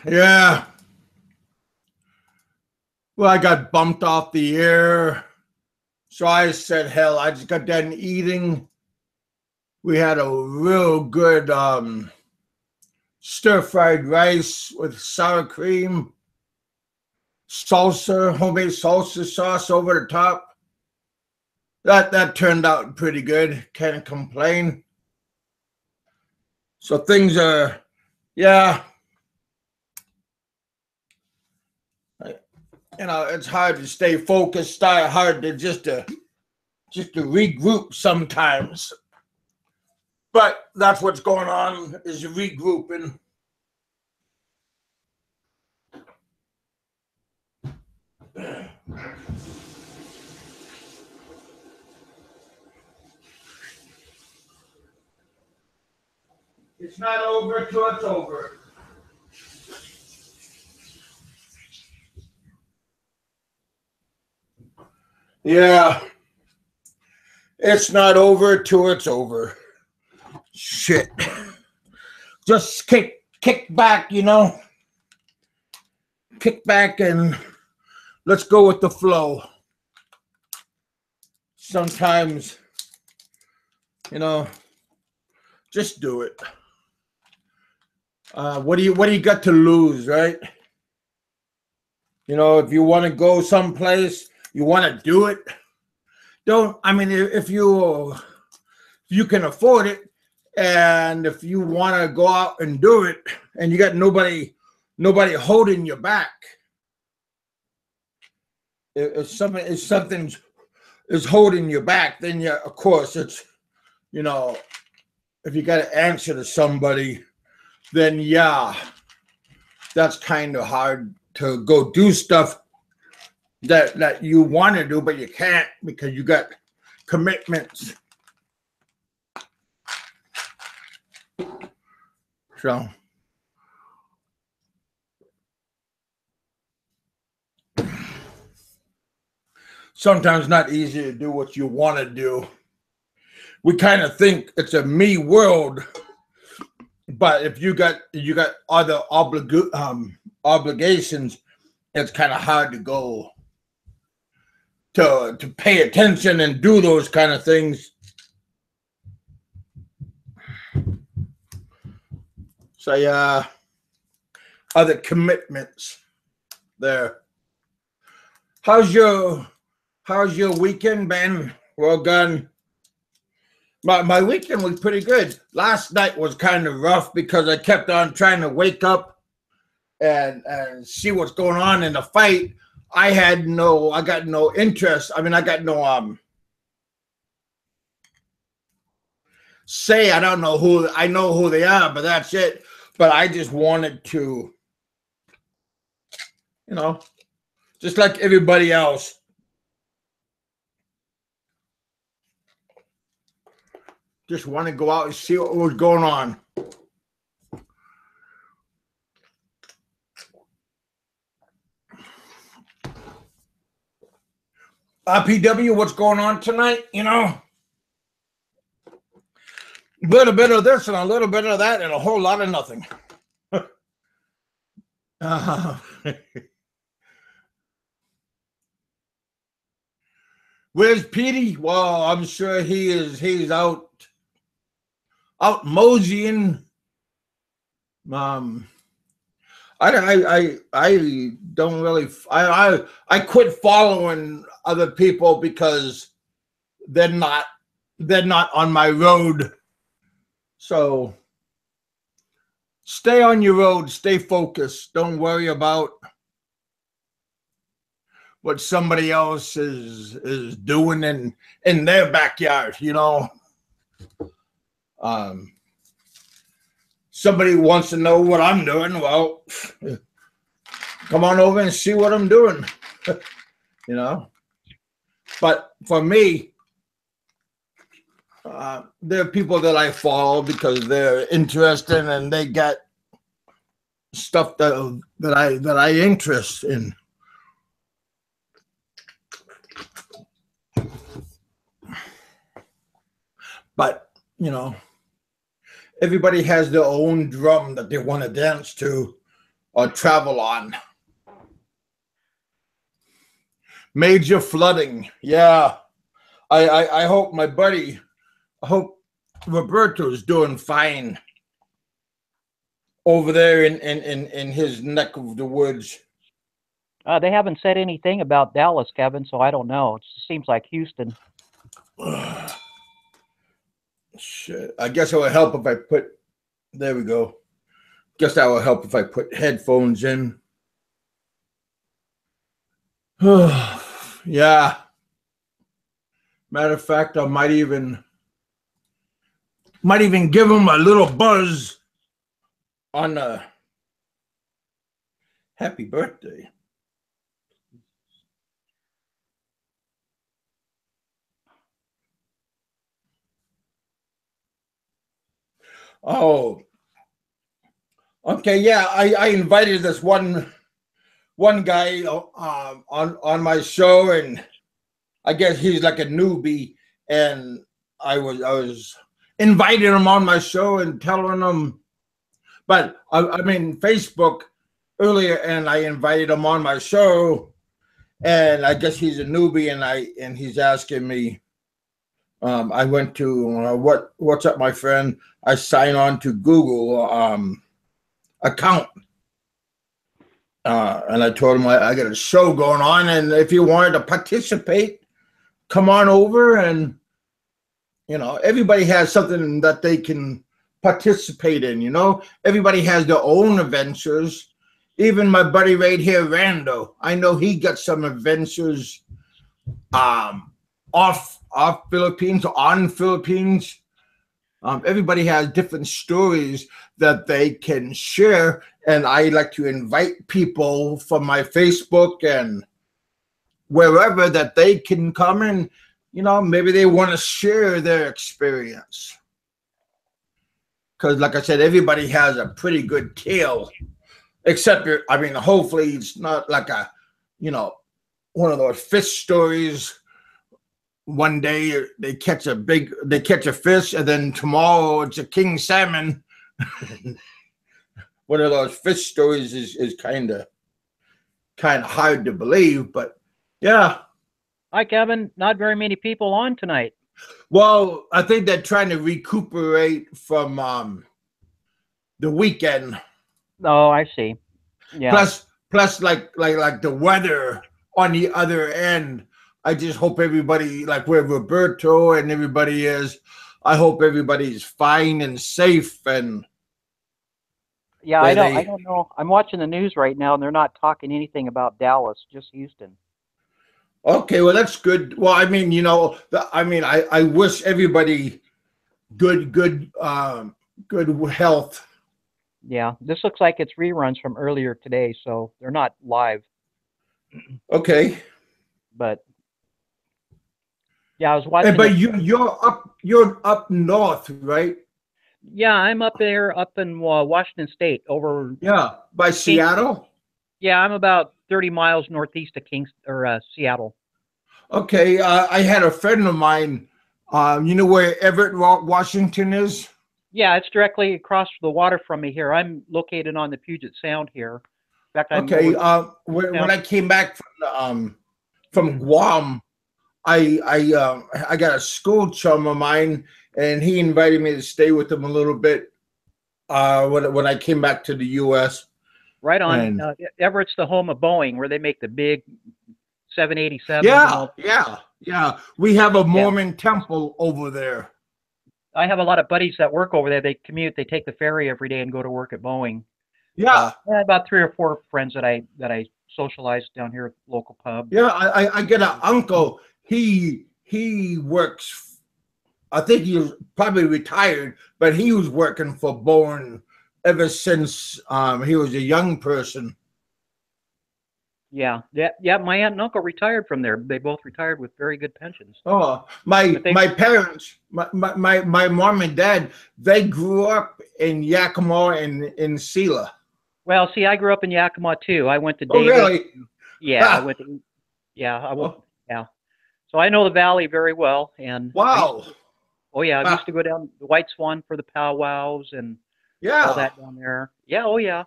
Yeah. Well, I got bumped off the air. So I said, hell, I just got done eating. We had a real good stir-fried rice with sour cream, salsa, homemade salsa sauce over the top. That turned out pretty good. Can't complain. So things are, yeah. It's hard to stay focused. Hard to just to regroup sometimes. But that's what's going on, is regrouping. It's not over till it's over. Yeah. It's not over till it's over. Shit. Just kick back, Kick back and let's go with the flow. Sometimes, just do it. What do you got to lose, right? If you want to go someplace, you want to do it. If you can afford it, and if you want to go out and do it, and you got nobody holding you back, if something is holding you back, then yeah, of course it's, if you got to answer to somebody, then yeah, that's kind of hard to go do stuff that you want to do, but you can't because you got commitments. So sometimes not easy to do what you want to do. We kind of think it's a me world, but if you got other obligations, it's kind of hard to go to pay attention and do those kind of things. So yeah, other commitments there. How's your weekend been? Well done. My weekend was pretty good. Last night was kind of rough because I kept on trying to wake up and see what's going on in the fight. I got no interest. I got no say. I don't know who. I know who they are, but that's it. But I just wanted to, just like everybody else. Just want to go out and see what was going on. PW, what's going on tonight? A little bit of this and a little bit of that and a whole lot of nothing. Where's Petey? Well, I'm sure he's out moseying. I don't really. I quit following other people because they're not on my road. So stay on your road. Stay focused. Don't worry about what somebody else is doing in their backyard. Somebody wants to know what I'm doing. Well, come on over and see what I'm doing. But for me, there are people that I follow because they're interested and they got stuff that I interest in. But everybody has their own drum that they want to dance to. or travel on. Major flooding. Yeah. I hope my buddy, I hope Roberto's doing fine over there in his neck of the woods. They haven't said anything about Dallas, Kevin, so I don't know. It seems like Houston. Shit. I guess it would help if I put, there we go. Guess that will help if I put headphones in. Yeah. Matter of fact, I might even give him a little buzz on a happy birthday. Oh, okay. Yeah, I invited this one guy on my show, and I guess he's like a newbie, and I was inviting him on my show and telling him, but I mean Facebook earlier, and I invited him on my show, and I guess he's a newbie, and he's asking me. I went to what's up, my friend? I sign on to Google account, and I told him I got a show going on, and if you wanted to participate, come on over. And everybody has something that they can participate in. Everybody has their own adventures. Even my buddy right here, Rando, I know he got some adventures off Philippines, on Philippines. Everybody has different stories that they can share, and I like to invite people from my Facebook and wherever that they can come and maybe they want to share their experience, because like I said, everybody has a pretty good tale, except hopefully it's not like a one of those fish stories. One day they catch a fish, and then tomorrow it's a king salmon. One of those fish stories is kind of hard to believe, but yeah. Hi, Kevin. Not very many people on tonight. Well, I think they're trying to recuperate from the weekend. Oh, I see. Yeah. Plus like the weather on the other end. I just hope everybody, like where Roberto and everybody is, I hope everybody's fine and safe. And yeah, I don't know. I'm watching the news right now, and they're not talking anything about Dallas, just Houston. Okay, well that's good. Well, I mean, I wish everybody good health. Yeah, this looks like it's reruns from earlier today, so they're not live. Okay. But yeah, I was watching. But you're up north, right? Yeah, I'm up there, up in Washington State, over. Yeah, by Seattle. Yeah, I'm about 30 miles northeast of Seattle. Okay, I had a friend of mine. You know where Everett, Washington is? Yeah, it's directly across the water from me here. I'm located on the Puget Sound here. In fact, okay. When I came back from Guam, I got a school chum of mine, and he invited me to stay with him a little bit when I came back to the U.S. Right on. Everett's the home of Boeing, where they make the big 787. Yeah. We have a Mormon temple over there. I have a lot of buddies that work over there. They commute. They take the ferry every day and go to work at Boeing. Yeah. I have about 3 or 4 friends that I socialize down here at the local pub. Yeah, I get an uncle. He works. I think he was probably retired, but he was working for Boeing ever since he was a young person. Yeah. My aunt and uncle retired from there. They both retired with very good pensions. Oh, my parents, my mom and dad, they grew up in Yakima and in Sela. Well, see, I grew up in Yakima too. I went to Davis. Oh, really? Yeah, I went to. Yeah, yeah. So I know the valley very well. And wow. I used to go down the White Swan for the powwows and all that down there. Yeah. Oh, yeah.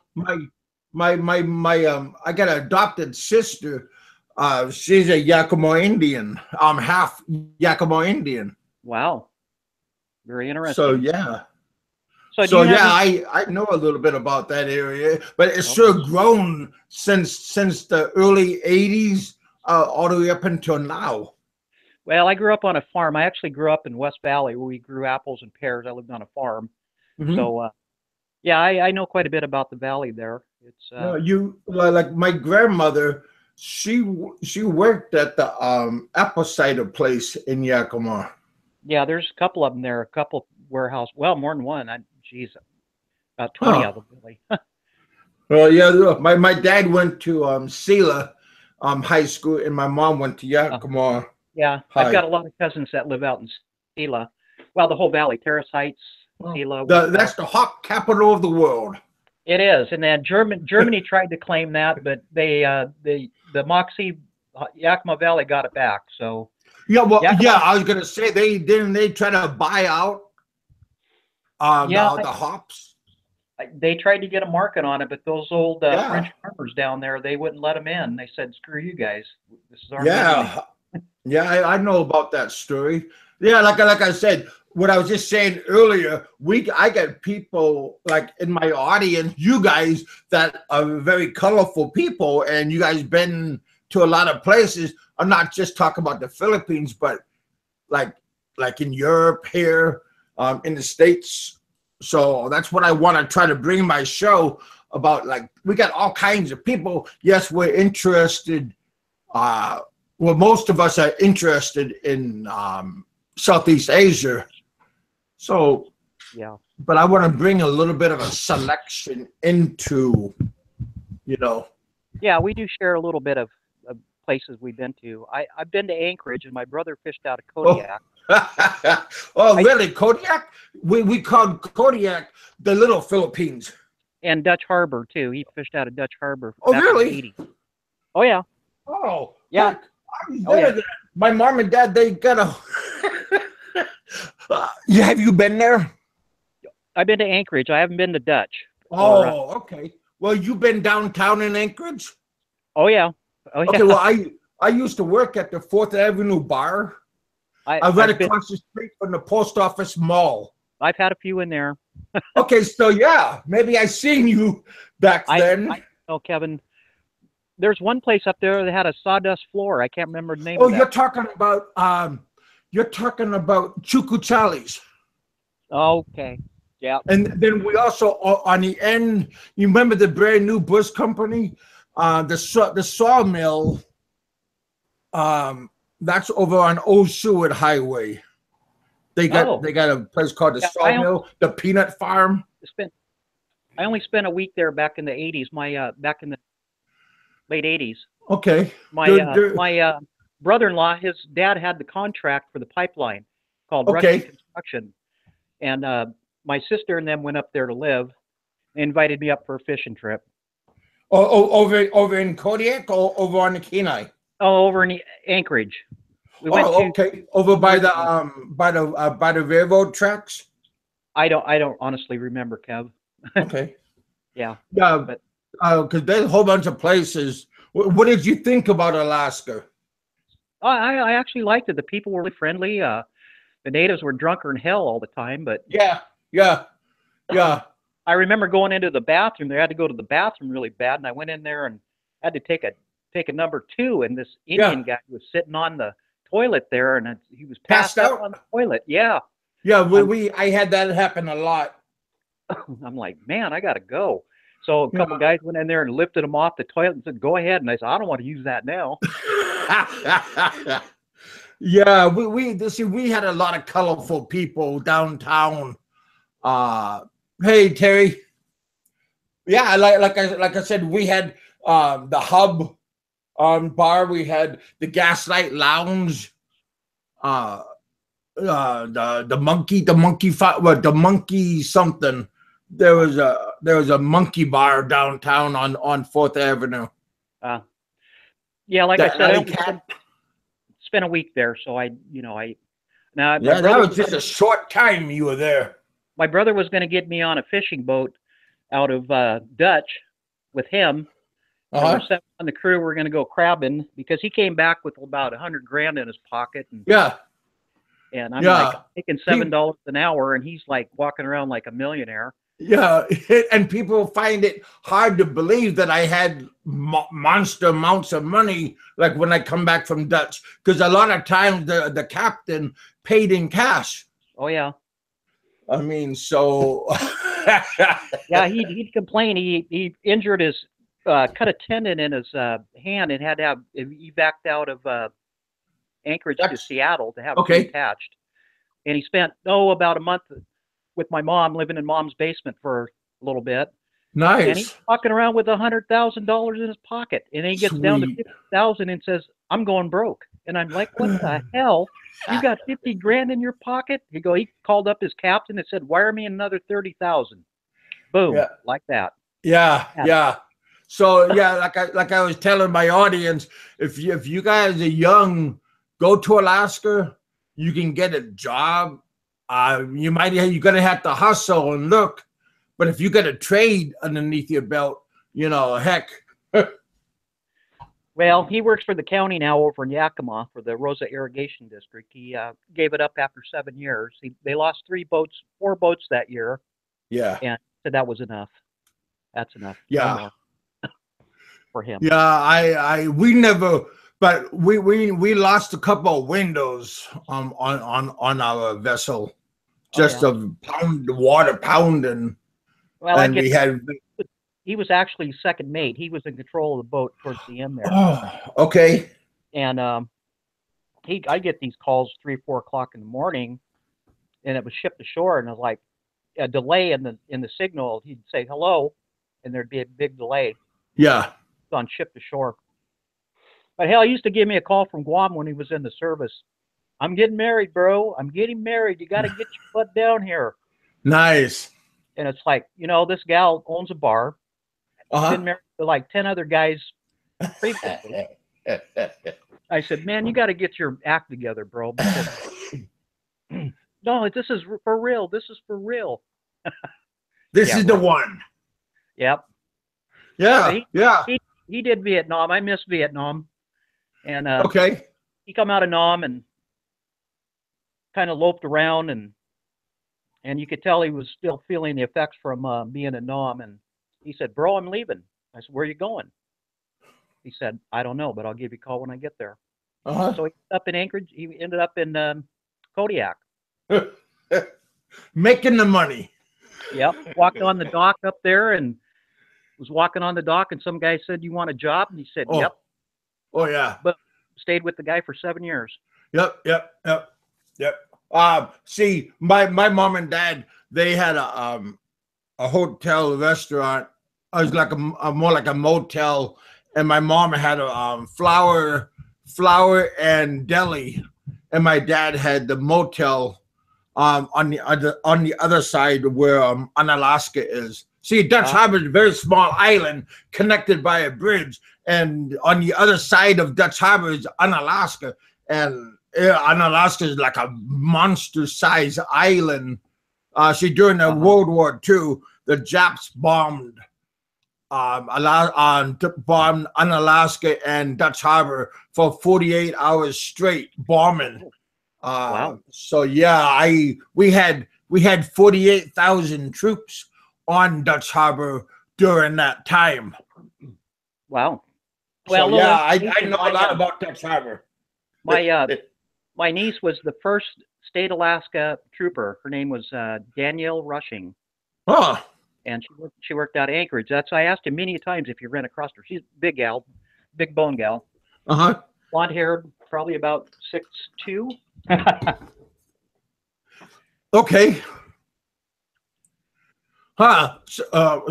I got an adopted sister. She's a Yakima Indian. I'm half Yakima Indian. Wow, very So interesting. yeah. So do So you have yeah, any? I know a little bit about that area, but it's Oh, sure grown since the early '80s, all the way up until now. well, I grew up on a farm. I actually grew up in West Valley where we grew apples and pears. I lived on a farm. Hmm. So yeah, I know quite a bit about the valley there. It's No, you like my grandmother. She worked at the apple cider place in Yakima. yeah, there's a couple of them there, a couple warehouse. Well, more than one. Geez, about 20 Huh. of them really. Well, yeah. Look, my dad went to Sela high school, and my mom went to Uh, Yakima yeah, I've got High. a lot of cousins that live out in Sela. Well, the whole valley, Terrace Heights, Oh. Sela, West Valley. That's the hop capital of the world. It is, and then Germany tried to claim that, but the Moxie Yakima Valley got it back. So Yeah, well, yeah, Yakima, I was gonna say they try to buy out yeah, the hops. they tried to get a market on it, but those old French Yeah, farmers down there, they wouldn't let them in. They said, "Screw you guys, this is our money now." yeah, yeah. I know about that story. Yeah, like I said, what I was just saying earlier, I get people like in my audience, you guys that are very colorful people, and you guys been to a lot of places. I'm not just talking about the Philippines, but like like in Europe here, in the States. So that's what I want to try to bring my show about. Like we got all kinds of people. Yes, we're interested. Uh, well, most of us are interested in Southeast Asia. So, Yeah, but I want to bring a little bit of a selection into, you know. yeah, we do share a little bit of places we've been to. I've been to Anchorage, and my brother fished out of Oh, Kodiak. oh, I really? Kodiak? We called Kodiak the Little Philippines. and Dutch Harbor too. He fished out of Dutch Harbor Oh, back in the really? '80s. Oh yeah, Oh, yeah, heck, I was oh there yeah. then. My mom and dad, they got a. Yeah, have you been there? I've been to Anchorage. I haven't been to Dutch. Or Oh, okay. Well, you've been downtown in Anchorage? oh yeah, oh Okay, yeah. well, I used to work at the Fourth Avenue bar. I right I've been. across the street from the post office mall. I've had a few in there. Okay, so yeah, maybe I seen you back I then. know, Kevin. There's one place up there that had a sawdust floor. I can't remember the name Oh, of that. you're talking about Chucuchali's. Okay. Yeah. And then we also on the end, you remember the brand new Bush company, the sawmill. That's over on Old Seward Highway. Oh, They got a place called the yeah. Sawmill, the Peanut Farm. Spent. I only spent a week there back in the '80s. Back in the late '80s. Okay, My they're, they're, brother-in-law, his dad had the contract for the pipeline called Rushing okay. Construction, and my sister and them went up there to live. They invited me up for a fishing trip. Over in Kodiak or over on the Kenai. Oh, over in Anchorage. We went Oh, to okay. Over 2 years ago. by the railroad tracks. I don't honestly remember, Kev. Okay. Yeah, Yeah, but because there's a whole bunch of places. What did you think about Alaska? I actually liked it. The people were really friendly. The natives were drunker than hell all the time, but Yeah, yeah, yeah. I remember going into the bathroom. They had to go to the bathroom really bad, and I went in there and had to take a number two. And this Yeah. Indian guy was sitting on the toilet there, and he was Passed passed out out. on the toilet. Yeah, Yeah, I'm I had that happen a lot. I'm like, man, I gotta go. So a couple Yeah. guys went in there and lifted him off the toilet and said, "Go ahead." And I said, "I don't want to use that now." Yeah, we had a lot of colorful people downtown. Hey Terry. Yeah, like I said, we had the Hub bar, we had the Gaslight Lounge, uh the monkey something. There was a monkey bar downtown on Fourth Avenue. Uh, yeah, like I That said, I alley only cat. spent a week there, so I now Yeah, that was just a short time you were there. my brother was going to get me on a fishing boat out of Dutch, with him. You know, we're 7 on the crew. We're going to go crabbing because he came back with about 100 grand in his pocket. And Yeah. I'm like making $7 an hour, and he's like walking around like a millionaire. Yeah, and people find it hard to believe that I had monster amounts of money, like when I come back from Dutch, because a lot of times the captain paid in cash. Oh yeah. I mean, so yeah, he'd complain. He injured his cut a tendon in his hand and had to have he backed out of Anchorage to Seattle to have it reattached. And he spent about a month with my mom, living in mom's basement for a little bit. Nice. And he's walking around with $100,000 in his pocket, and then he gets down to 50,000 and says, "I'm going broke." And I'm like, "What the hell? You got 50 grand in your pocket?" He called up his captain and said, "Wire me another 30,000." Boom, like that. Yeah. So yeah, like I was telling my audience, if you guys are young, go to Alaska. You can get a job. You're gonna have to hustle and look, but if you got a trade underneath your belt, you know, heck. Well, he works for the county now over in Yakima for the Rosa Irrigation District. He gave it up after 7 years. They lost 4 boats that year. Yeah. And said that was enough. That's enough. Yeah. No for him. Yeah, we lost a couple of windows on our vessel, just of water pounding. Well, and he was actually second mate. He was in control of the boat towards the end there. Oh, okay. And I get these calls 3 or 4 o'clock in the morning, and it was shipped ashore, and it was like a delay in the signal. He'd say hello, and there'd be a big delay. Yeah. On shipped ashore. But hell, he used to give me a call from Guam when he was in the service. "I'm getting married, bro. I'm getting married. You got to get your butt down here." Nice. And it's like, this gal owns a bar. Been married to like 10 other guys previously. I said, "Man, you got to get your act together, bro." Because, no, this is for real. This is for real. This is the one. Yep. Yeah. He did Vietnam. I miss Vietnam. And he come out of Nam and kind of loped around, and you could tell he was still feeling the effects from being in Nam. And he said, "Bro, I'm leaving." I said, "Where are you going?" He said, "I don't know, but I'll give you a call when I get there." So he ended up in Anchorage. He ended up in Kodiak. Making the money. Yep. Walked on the dock up there and was walking on the dock, and some guy said, "You want a job?" And he said, "Yep." Oh yeah. But stayed with the guy for 7 years. Yep. See, my mom and dad, they had a hotel restaurant. It was like a more like a motel, and my mom had a flower and deli, and my dad had the motel on the other side where Unalaska is. See, Dutch Harbor is a very small island connected by a bridge, and on the other side of Dutch Harbor is Unalaska, and Unalaska is like a monster-sized island. See, during the World War II, the Japs bombed Unalaska and Dutch Harbor for 48 hours straight, bombing. Wow. So yeah, we had 48,000 troops on Dutch Harbor during that time. Wow. Well, so, yeah, I know a lot about Dutch Harbor. My niece was the first state Alaska trooper. Her name was Danielle Rushing. Oh. And she worked out of Anchorage. I asked her many times if you ran across her. She's a big gal, big bone gal. Blonde haired, probably about 6'2". Okay.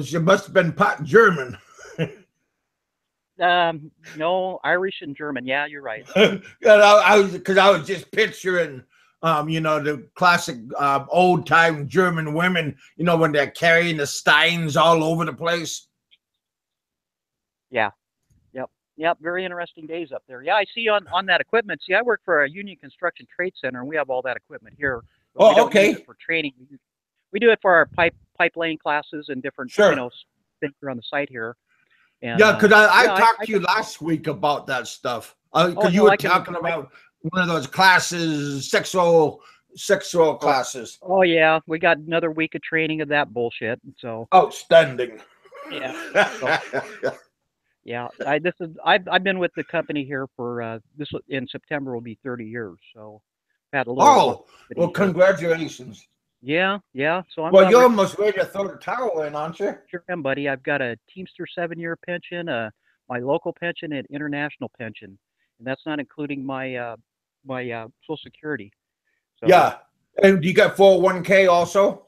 She must have been part German. No, Irish and German. Yeah, you're right. I was just picturing, the classic old time German women, when they're carrying the steins all over the place. Yeah. Yep. Very interesting days up there. Yeah, I see on that equipment. See, I work for a Union Construction Trade Center, and we have all that equipment here. But we don't use it for training. We do it for our pipe laying classes and different, things around the site here. And yeah, because I yeah, talked to you last week about that stuff. Because oh you no, were talking about one of those classes, sexual classes. oh yeah, we got another week of training of that bullshit. So Outstanding. yeah, so, yeah. I've been with the company here for in September will be 30 years. So I've had a little long Oh, well, here. congratulations. Yeah, yeah. So I'm Well, about you're ready. almost ready to throw the towel in, aren't you? Sure am, buddy. I've got a Teamster 7-year pension, my local pension, and international pension, and that's not including my Social Security. So Yeah. And you got 401k also?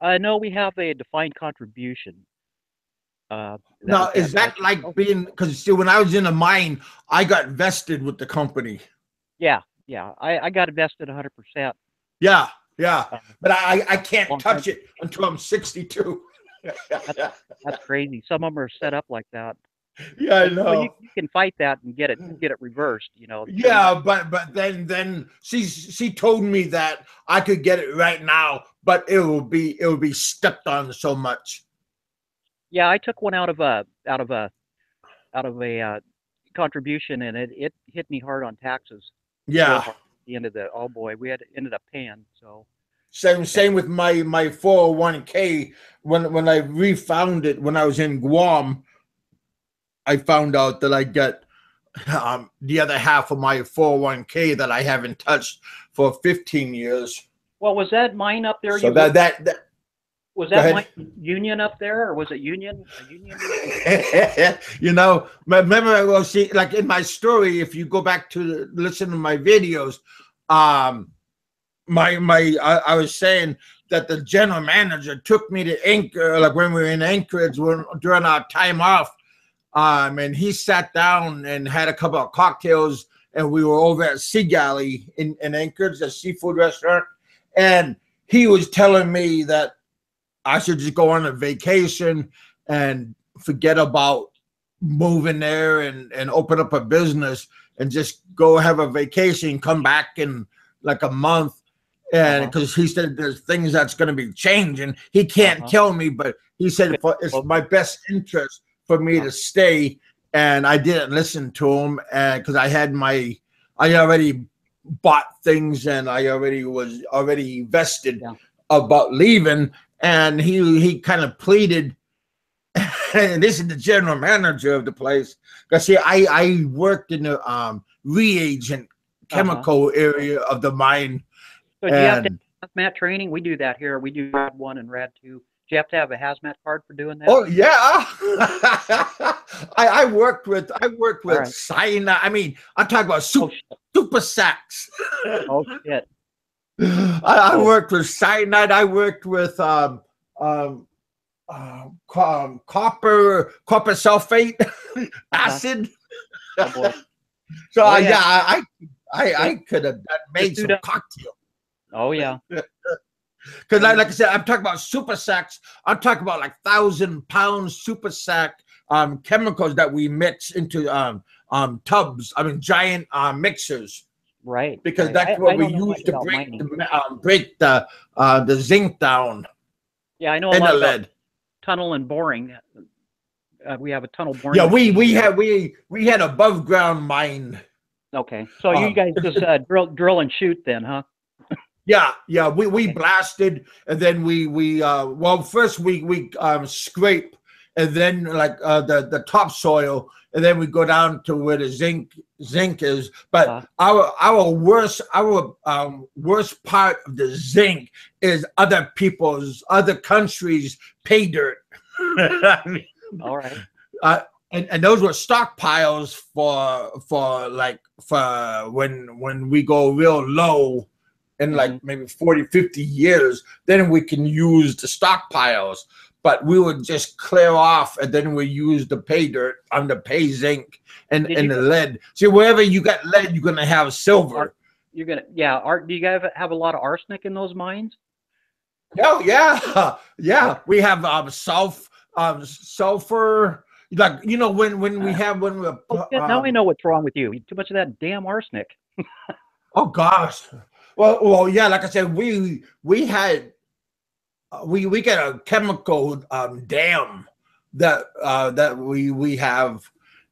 no, we have a defined contribution. Now, is that like being, because see, when I was in a mine, I got vested with the company. Yeah, yeah. I got invested 100%. Yeah, yeah. But I can't touch time. it until I'm 62. That's crazy. Some of them are set up like that. Yeah, I But, well, you know. can fight that and get it reversed. You know. Yeah, but then she told me that I could get it right now, but it will be stepped on so much. Yeah, I took one out of a contribution, and it hit me hard on taxes. Yeah. Real hard at the end of the oh boy, we ended up paying. So same with my 401k. When I refound it when I was in Guam, I found out that I got the other half of my 401k that I haven't touched for 15 years. Well, was that mine up there? So that was that my union up there, or was it union? A union? You know, remember, well, see, like in my story, if you go back to listen to my videos, I was saying that the general manager took me to Anchorage, like when we were in Anchorage during our time off, and he sat down and had a couple of cocktails, and we were over at Sea Galley in Anchorage, a seafood restaurant, and he was telling me that I should just go on a vacation and forget about moving there and open up a business and just go have a vacation, come back in like a month. And because he said there's things that's going to be changing. He can't tell me, but he said it's my best interest for me to stay. And I didn't listen to him because I already bought things and I was already vested about leaving. And he kind of pleaded, and this is the general manager of the place. Because see, I worked in the reagent chemical area of the mine. So do you have to have hazmat training? We do that here. We do RAD 1 and RAD 2. Do you have to have a hazmat card for doing that? Oh yeah, I worked with cyanide. I mean, I'm talking about super sacks. Oh shit. I worked with cyanide. I worked with copper sulfate acid. So I could have made some cocktail. Oh yeah. Because like I said, I'm talking about super sacks. I'm talking about like 1,000-pound super sack chemicals that we mix into tubs. I mean, giant mixers. Right. Because that's what we use to break the zinc down. Yeah, I know a lot about tunnel and boring. We have a tunnel boring. Yeah, we had above ground mine. Okay, so you guys just drill and shoot then, huh? Yeah, we blasted, and then we first we scrape, and then like the topsoil, and then we go down to where the zinc is. But our worst part of the zinc is other countries' pay dirt. I mean, all right. And those were stockpiles for when we go real low in like maybe 40, 50 years, then we can use the stockpiles. But we would just clear off, and then we use the pay dirt on the pay zinc and the lead. See, wherever you got lead, you're gonna have silver. You're gonna do you guys have a lot of arsenic in those mines? Oh yeah. We have sulfur. Like when we're now I know what's wrong with you. Too much of that damn arsenic. Oh gosh. Well, yeah. Like I said, we got a chemical dam that we have,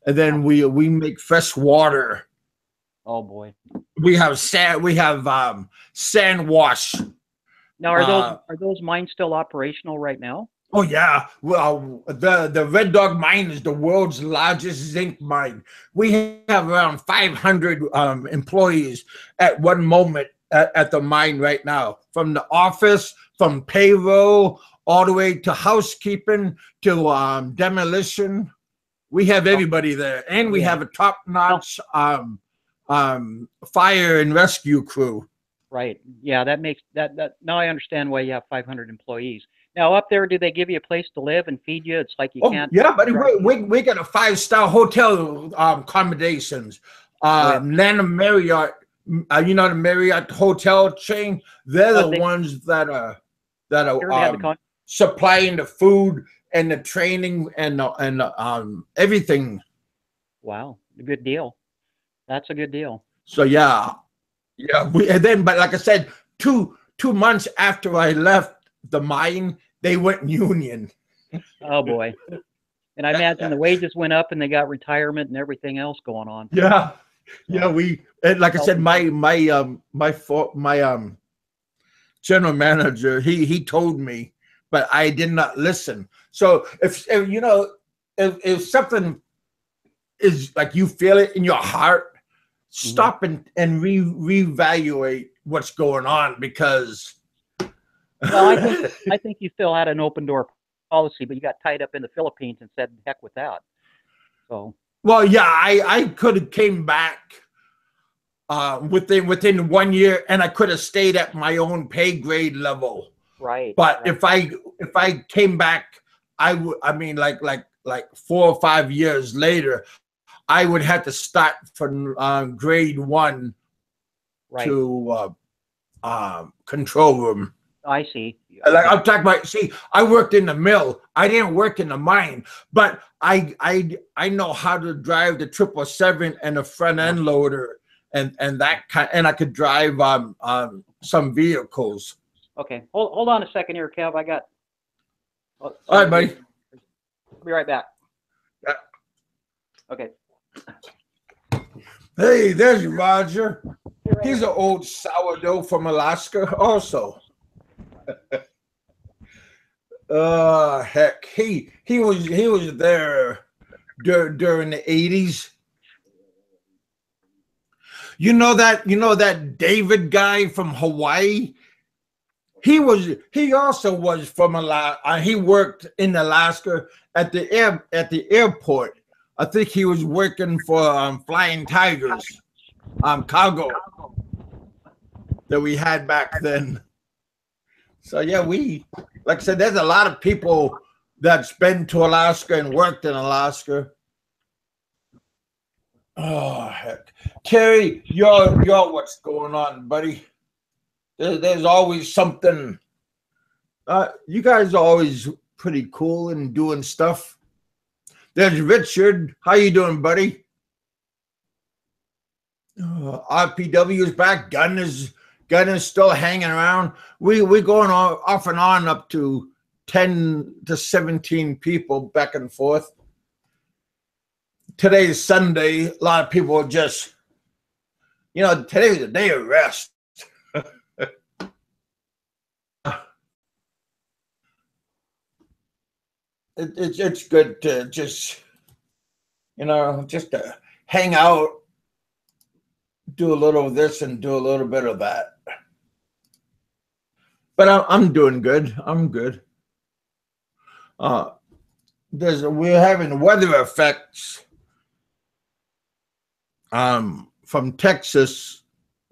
and then we make fresh water. Oh boy. We have sand. We have sand wash. Now, are those mines still operational right now? Oh yeah. Well, the Red Dog mine is the world's largest zinc mine. We have around 500 employees at one moment at the mine right now, from the office, from payroll, all the way to housekeeping, to demolition. We have everybody there, and we have a top-notch fire and rescue crew. Right. Yeah, that makes that now I understand why you have 500 employees. Now up there, do they give you a place to live and feed you? It's like you can't. Yeah, buddy, we got a 5-star hotel accommodations. Nana Marriott, you know the Marriott hotel chain. They're the ones that are supplying the food and the training and everything. Wow, a good deal. That's a good deal. So yeah. And then, but like I said, two months after I left the mine, they went union. Oh boy! And I imagine the wages went up, and they got retirement and everything else going on. Yeah, and like I said, my general manager, he told me, but I did not listen. So if something is like you feel it in your heart, stop and reevaluate what's going on, because well, I think you still had an open door policy, but you got tied up in the Philippines and said heck with that. So well, yeah, I could have came back within 1 year, and I could have stayed at my own pay grade level. Right. But if I came back, I mean like 4 or 5 years later, I would have to start from grade 1 to control room. I see. Like I'm talking about. See, I worked in the mill. I didn't work in the mine, but I know how to drive the 777 and a front end loader and that kind. And I could drive some vehicles. Okay, hold on a second here, Kev. I got. All right, buddy. I'll be right back. Yeah. Okay. Hey, there's Roger. He's an old sourdough from Alaska also. Heck, he was there during the 80s. You know that David guy from Hawaii? He also was from Alaska. He worked in Alaska at the airport. I think he was working for Flying Tigers, cargo that we had back then. So yeah, like I said, there's a lot of people that's been to Alaska and worked in Alaska. Oh heck, Terry, you're what's going on, buddy? There's always something. You guys are always pretty cool and doing stuff. There's Richard. How you doing, buddy? RPW is back. Gun is still hanging around. We're going off and on up to 10 to 17 people back and forth. Today's Sunday. A lot of people are just, today's a day of rest. It's good to just, just to hang out, do a little of this and do a little bit of that. But I'm doing good. I'm good. We're having weather effects from Texas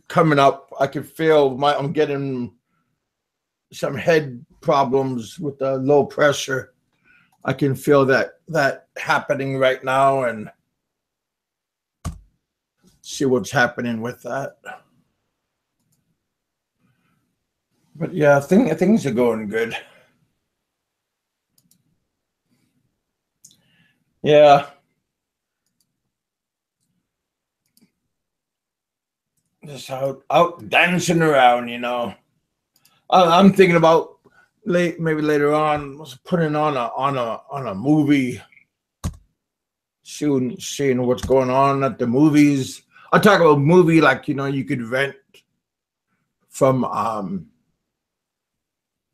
coming up. I can feel I'm getting some head problems with the low pressure. I can feel that happening right now, and see what's happening with that. But yeah, things are going good. Yeah. Just out dancing around, I'm thinking about maybe later on, was putting on a movie, seeing what's going on at the movies. I talk about movie like, you could rent from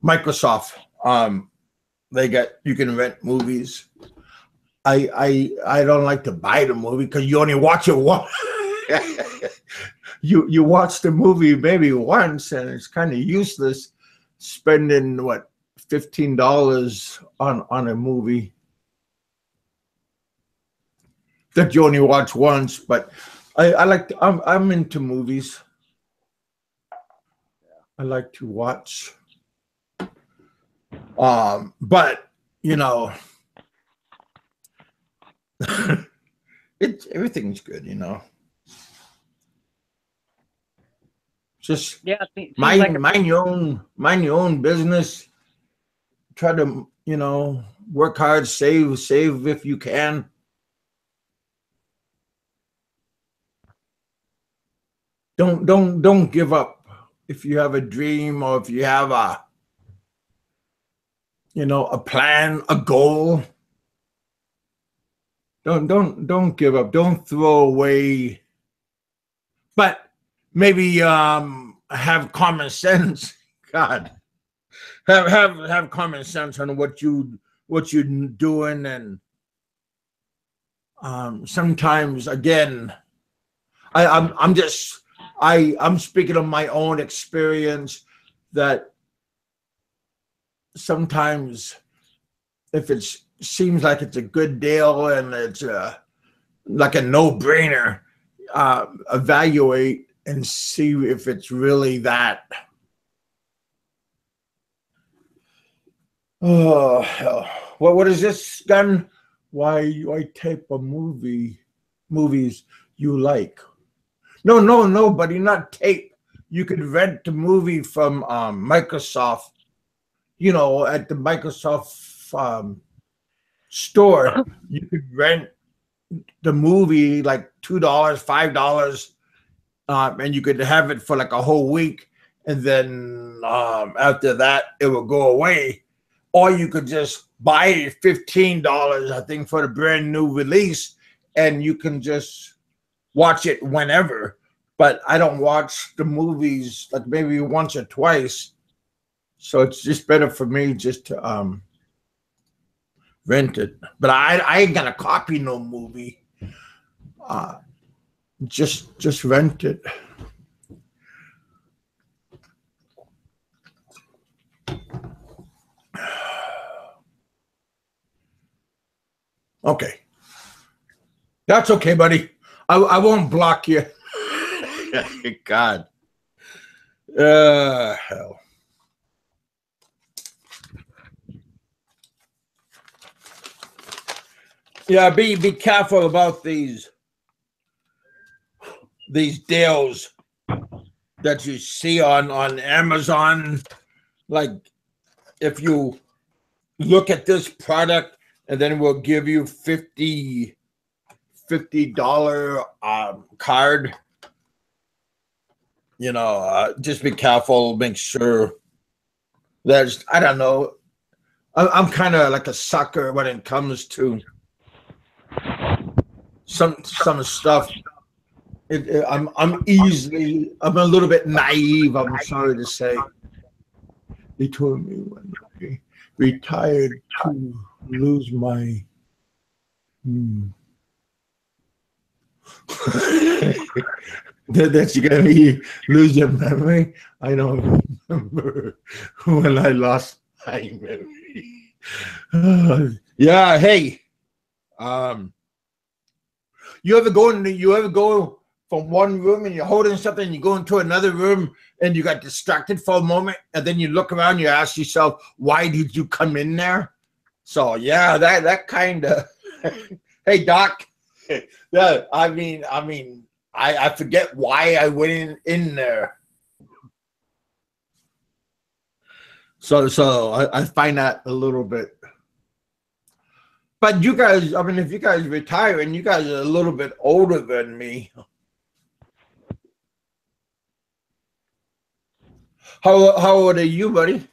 Microsoft. You can rent movies. I don't like to buy the movie because you only watch it once. you watch the movie maybe once, and it's kind of useless spending what, $15 on a movie that you only watch once. But I like to, I'm into movies. I like to watch. But everything's good, Just mind your own business. Try to, work hard, save if you can. Don't give up if you have a dream, or if you have a plan, a goal. Don't give up. Don't throw away. But maybe have common sense. God, have common sense on what you're doing. And sometimes, again, I'm speaking of my own experience, that sometimes if it seems like it's a good deal and it's like a no-brainer, evaluate and see if it's really that. Oh hell! What is this, Gun? Why type of movies you like? No, buddy, not tape. You could rent the movie from Microsoft. At the Microsoft store, you could rent the movie like $2, $5, and you could have it for like a whole week, and then after that it will go away. Or you could just buy it $15, I think, for the brand new release, and you can just watch it whenever. But I don't watch the movies like maybe once or twice, so it's just better for me just to rent it. But I ain't gonna copy no movie. Just rent it. Okay, that's okay, buddy. I won't block you. God, hell. Yeah, be careful about these deals that you see on Amazon. Like, if you look at this product and then we'll give you $50 card. Just be careful. Make sure. I don't know. I'm kind of like a sucker when it comes to some stuff. I'm a little bit naive. I'm sorry to say. They told me when I retired to lose my. That you gonna lose your memory? I don't remember when I lost my memory. Yeah. Hey. You ever go from one room and you're holding something and you go into another room and you got distracted for a moment and then you look around, you ask yourself, why did you come in there? So yeah, that kind of. Hey, Doc. Yeah, I mean, I forget why I went in there. So I find that a little bit. But you guys, if you guys retire and you guys are a little bit older than me, how old are you, buddy?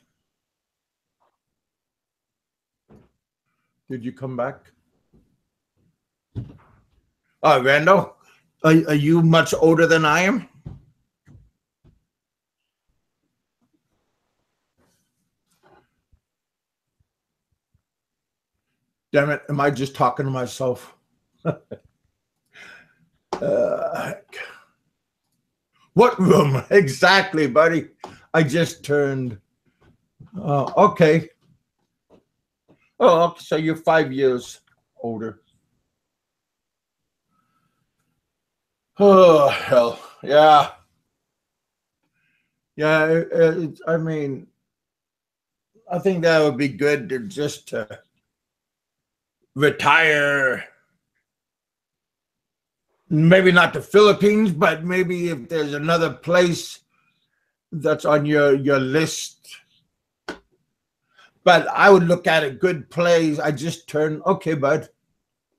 Did you come back? Randall, are you much older than I am? Damn it, am I just talking to myself? What room? Exactly, buddy. I just turned. Okay. Oh, so you're 5 years older. Oh, hell. Yeah. Yeah, I mean, I think that would be good to just retire. Maybe not the Philippines, but maybe if there's another place that's on your list. But I would look at a good place. I just turned, okay, bud.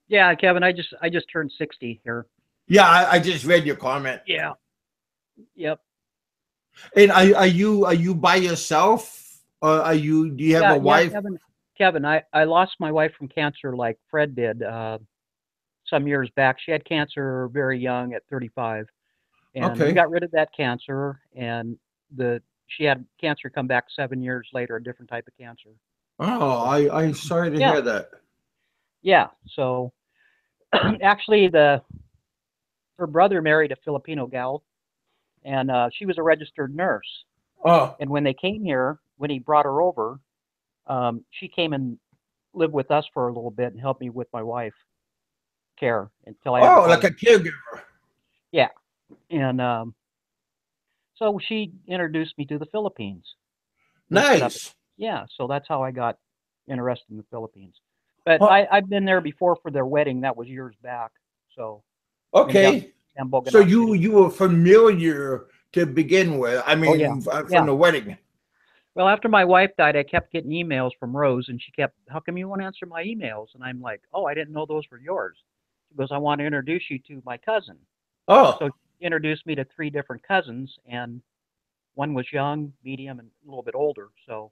Yeah, Kevin, I just turned 60 here. Yeah, I just read your comment. Yeah. Yep. And are you by yourself? Or do you have a wife? Kevin, I lost my wife from cancer like Fred did some years back. She had cancer very young at 35. And we got rid of that cancer, and she had cancer come back 7 years later, a different type of cancer. Oh, I'm sorry to hear that. Yeah. So actually her brother married a Filipino gal, and she was a registered nurse. Oh. And when they came here, when he brought her over, she came and lived with us for a little bit and helped me with my wife care until I like a caregiver. Yeah. And so she introduced me to the Philippines. Nice. Yeah, so that's how I got interested in the Philippines. But I've been there before for their wedding. That was years back. So okay. So you were familiar to begin with. I mean, from the wedding. Well, after my wife died, I kept getting emails from Rose, and she kept, "How come you won't answer my emails?" And I'm like, "Oh, I didn't know those were yours." She goes, "I want to introduce you to my cousin." Oh. So she introduced me to 3 different cousins, and one was young, medium, and a little bit older. So,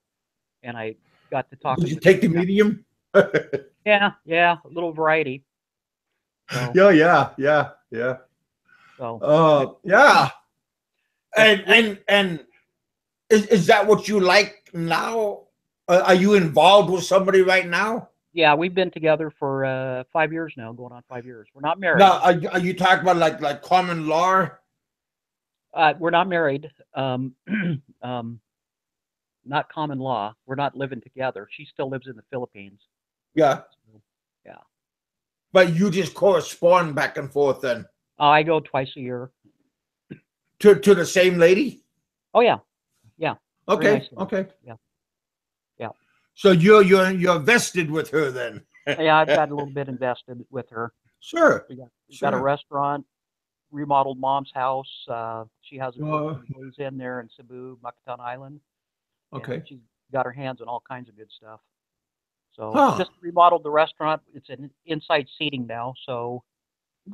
and I got to talk. Did you take the medium? Yeah, a little variety. So, Yeah. So, yeah. And is that what you like now? Are you involved with somebody right now? Yeah, we've been together for 5 years now, going on 5 years. We're not married. Now, are you talking about like common law? We're not married. Not common law. We're not living together. She still lives in the Philippines. Yeah. So, yeah. But you just correspond back and forth then? I go twice a year. To the same lady? Oh yeah. Okay. Nice. Okay. Yeah. So you're vested with her then? Yeah, I've got a little bit invested with her. Sure. We got a restaurant, remodeled mom's house. She has a group of days in there in Cebu, Mactan Island. Okay. She's got her hands on all kinds of good stuff. So just remodeled the restaurant. It's an inside seating now. So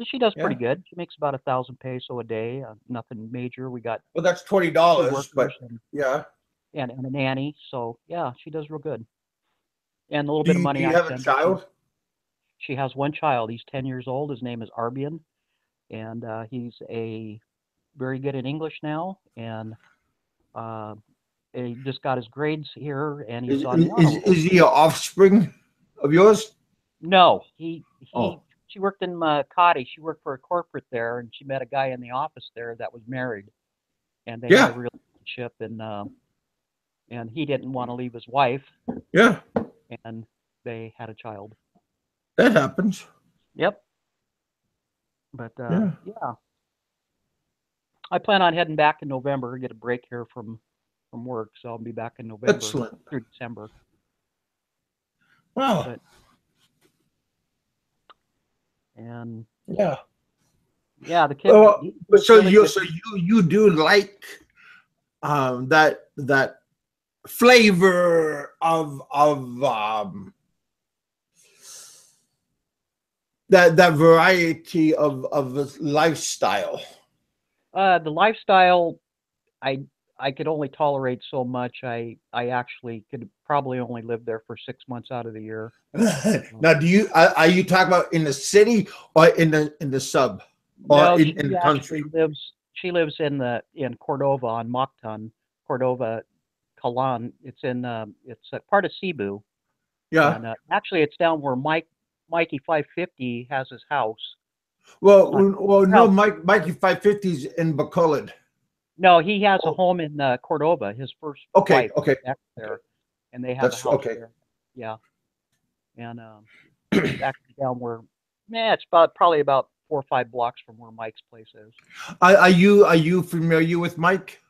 she does pretty good. She makes about 1,000 peso a day. Nothing major. We got that's $20, but and a nanny. So yeah, she does real good. And a little bit of money. Do you have a child? She has one child. He's 10 years old. His name is Arbian, and he's very good in English now. And he just got his grades here, and he's on the honor roll. Is he an offspring of yours? No, she worked in Makati. She worked for a corporate there, and she met a guy in the office there that was married, and they had a relationship, and he didn't want to leave his wife. Yeah. And they had a child. That happens. Yep. But yeah. I plan on heading back in November, get a break here from work, so I'll be back in November through December. Wow. And yeah, the kid. So you do like that flavor of that variety of lifestyle. The lifestyle, I I could only tolerate so much. I actually could probably only live there for 6 months out of the year. Now, are you talking about in the city or in the sub or No, in she the country? actually lives. She lives in Cordova on Mactan, Cordova, Calan. It's a part of Cebu, Yeah. and actually it's down where Mikey 550 has his house. Well, no, Well, Mikey 550's in Bacolod. no, he has a Oh, home in Cordova. His first okay, wife okay. back there, and they have a That's house okay. there. Yeah, and it's actually down where, it's probably about 4 or 5 blocks from where Mike's place is. Are you familiar with Mike?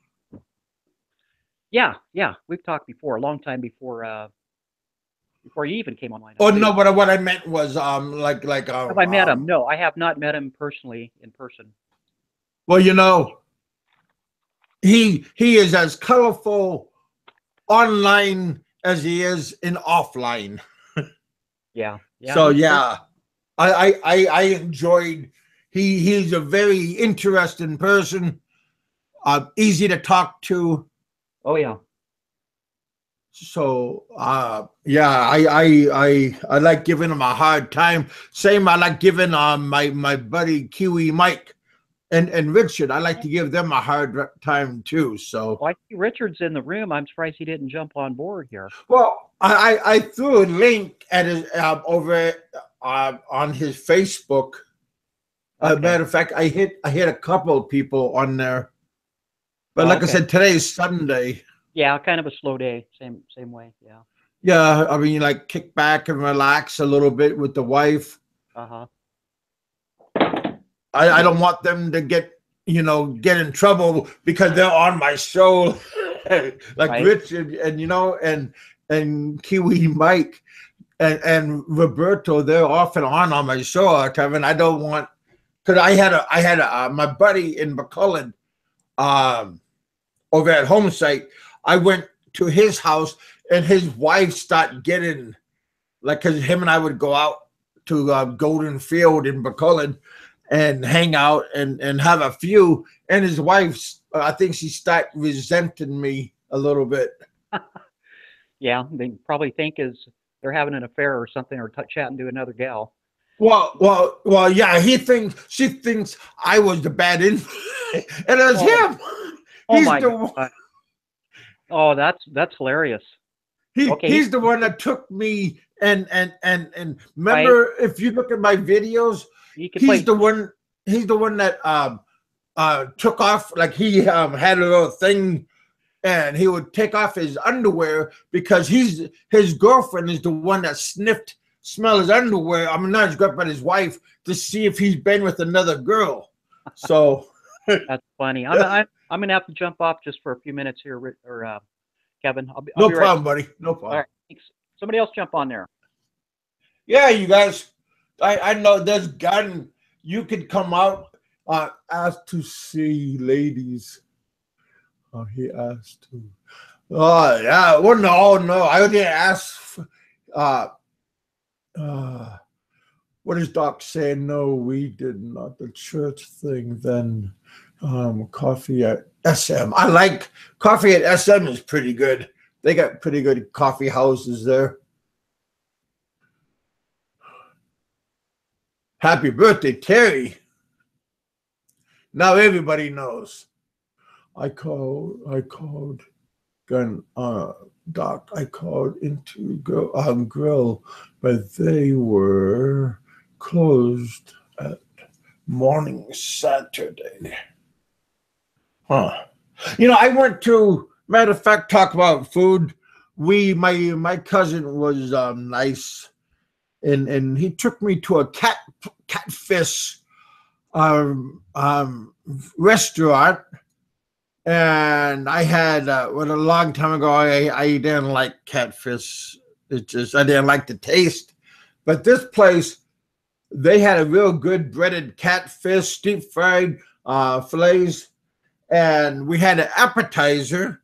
Yeah, yeah, we've talked before, a long time before you even came online, I Oh believe. no, but what I meant was Have I met him? No, I have not met him personally in person. well, he is as colorful online as he is in offline. Yeah, yeah, So he's pretty. yeah, I enjoyed. He's a very interesting person. Easy to talk to. Oh yeah, So yeah, I like giving him a hard time. Same, I like giving my buddy Kiwi Mike and Richard. I like to give them a hard time too. So well, I see Richard's in the room. I'm surprised he didn't jump on board here. well, I threw a link at his over on his Facebook. Okay. Matter of fact, I hit a couple of people on there. But like I Okay. said, today's Sunday. Yeah, kind of a slow day. Same way. Yeah. Yeah, I mean, like kick back and relax a little bit with the wife. Uh-huh. I don't want them to get in trouble because they're on my show, like Right. Richard and Kiwi Mike and Roberto. They're off and on my show, Kevin. I don't want, because I had my buddy in McCullen, over at home site. I went to his house and his wife started getting, like, because him and I would go out to Golden Field in McCullen and hang out and have a few. And his wife, I think she started resenting me a little bit. Yeah, they probably think they're having an affair or something, or chatting to another gal. Well, yeah. She thinks I was the bad influence, and it was him. Oh my God. Oh, that's hilarious. He's the one that took me and remember, right? If you look at my videos, he's the one that took off, like he had a little thing and he would take off his underwear because his girlfriend is the one that smell his underwear. I mean, not his girlfriend, but his wife, to see if he's been with another girl. So that's funny. I'm gonna have to jump off just for a few minutes here, or Kevin. I'll no be problem, right. buddy. No problem. All right, thanks. Somebody else jump on there. Yeah, you guys. I know there's gun. You could come out. Asked to see ladies. Oh, he asked to. Oh yeah. Well, no. I didn't ask. What is Doc saying? No, we did not. The church thing. Then, coffee at SM. I like coffee at SM is pretty good. They got pretty good coffee houses there. Happy birthday, Terry. Now everybody knows. I called gun Doc. I called into grill, but they were closed at morning Saturday. Huh. I went to, matter of fact, talk about food. My cousin was nice, and he took me to a catfish restaurant, and I had a long time ago I didn't like catfish. I didn't like the taste, but this place, they had a real good breaded catfish, deep fried fillets, and we had an appetizer,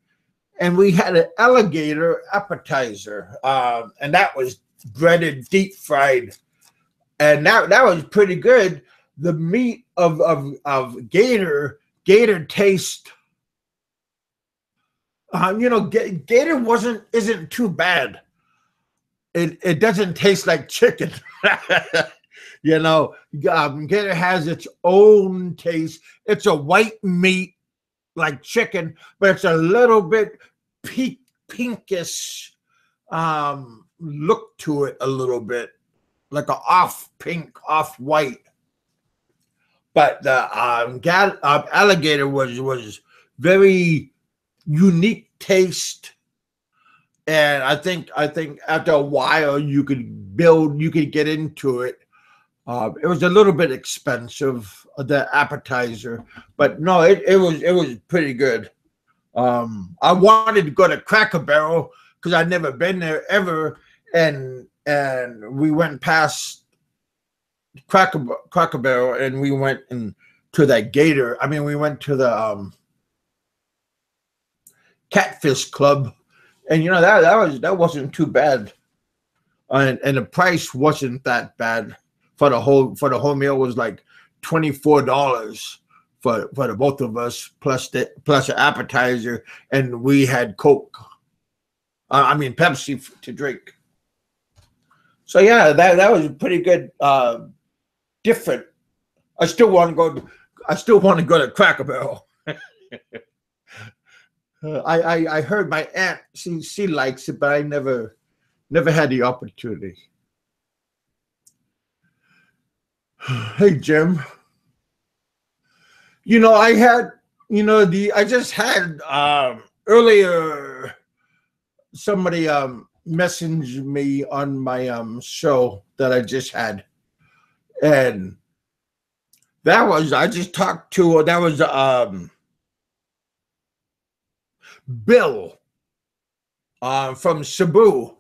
and we had an alligator appetizer, and that was breaded, deep fried, and that was pretty good. The meat of gator taste Gator isn't too bad. It doesn't taste like chicken. Gator has its own taste. It's a white meat like chicken, but it's a little bit pinkish look to it, a little bit like a off pink, off white. But the alligator was very unique taste, and I think after a while you could get into it. It was a little bit expensive, the appetizer, but no, it was pretty good. I wanted to go to Cracker Barrel because I'd never been there ever, and we went past Cracker Barrel and we went to that Gator. I mean, we went to the Catfish Club, and that wasn't too bad, and the price wasn't that bad for the whole meal. Was like $24 for the both of us, plus the appetizer, and we had Coke. Pepsi to drink. So yeah, that was pretty good. Different. I still want to go to Cracker Barrel. I heard my aunt, she likes it, but I never had the opportunity. Hey Jim, I just had earlier somebody messaged me on my show that I just had, and I just talked to Bill from Cebu.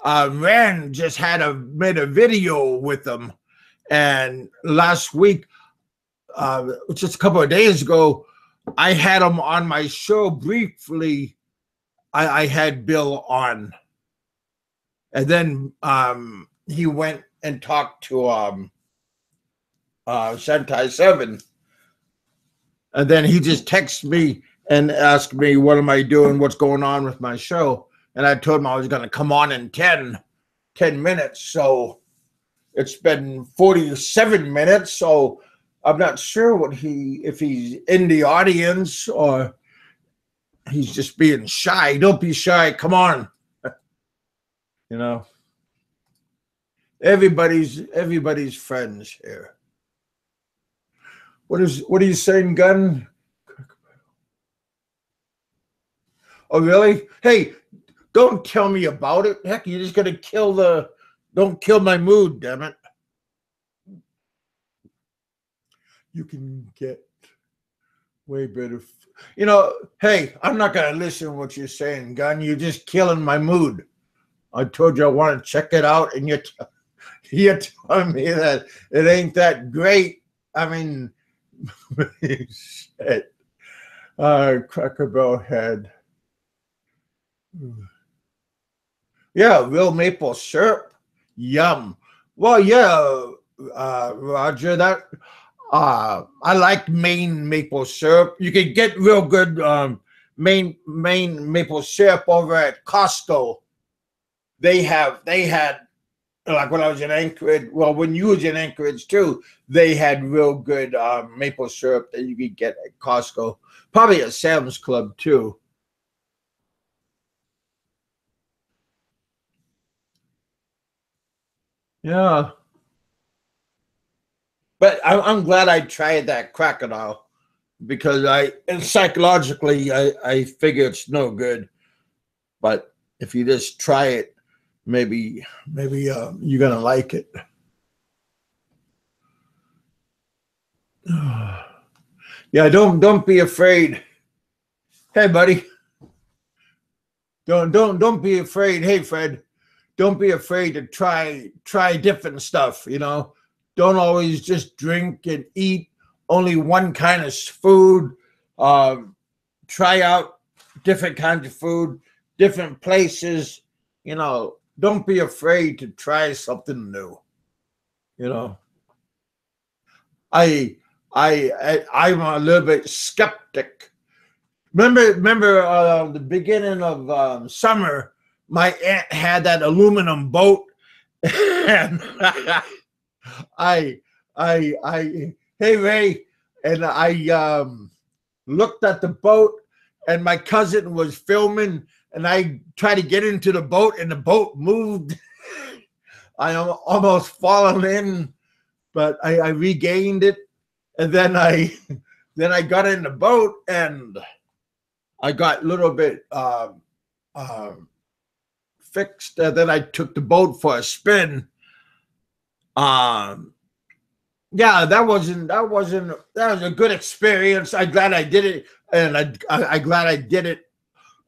Rand just made a video with them, and last week, just a couple of days ago, I had him on my show briefly. I had Bill on, and then he went and talked to Shantai 7, and then he just texted me and asked me, what am I doing? What's going on with my show? And I told him I was going to come on in 10 minutes. So it's been 47 minutes. So I'm not sure if he's in the audience or he's just being shy. Don't be shy. Come on. Everybody's friends here. What are you saying, Gun? Oh, really? Hey, don't tell me about it. Heck, you're just going to don't kill my mood, damn it. You can get way better. Hey, I'm not going to listen to what you're saying, Gun. You're just killing my mood. I told you I want to check it out, and you're telling me that it ain't that great. I mean, shit. Cracker Barrel head. Yeah, real maple syrup. Yum. Well, yeah, Roger, that I like Maine maple syrup. You can get real good Maine maple syrup over at Costco. They had, like when I was in Anchorage, well, when you was in Anchorage too, they had real good maple syrup that you could get at Costco. Probably at Sam's Club too. Yeah. But I'm glad I tried that crocodile, because psychologically I figure it's no good. But if you just try it, maybe you're gonna like it. Yeah, don't be afraid. Hey, buddy. Don't be afraid. Hey, Fred. Don't be afraid to try different stuff. Don't always just drink and eat only one kind of food. Try out different kinds of food, different places. Don't be afraid to try something new. I'm a little bit skeptic Remember the beginning of summer, my aunt had that aluminum boat, and hey Ray, and I looked at the boat, and my cousin was filming, and I tried to get into the boat, and the boat moved. I almost fallen in, but I regained it, and then I got in the boat, and I got a little bit fixed, and then I took the boat for a spin. Yeah, that was a good experience. I'm glad I did it, and I glad I did it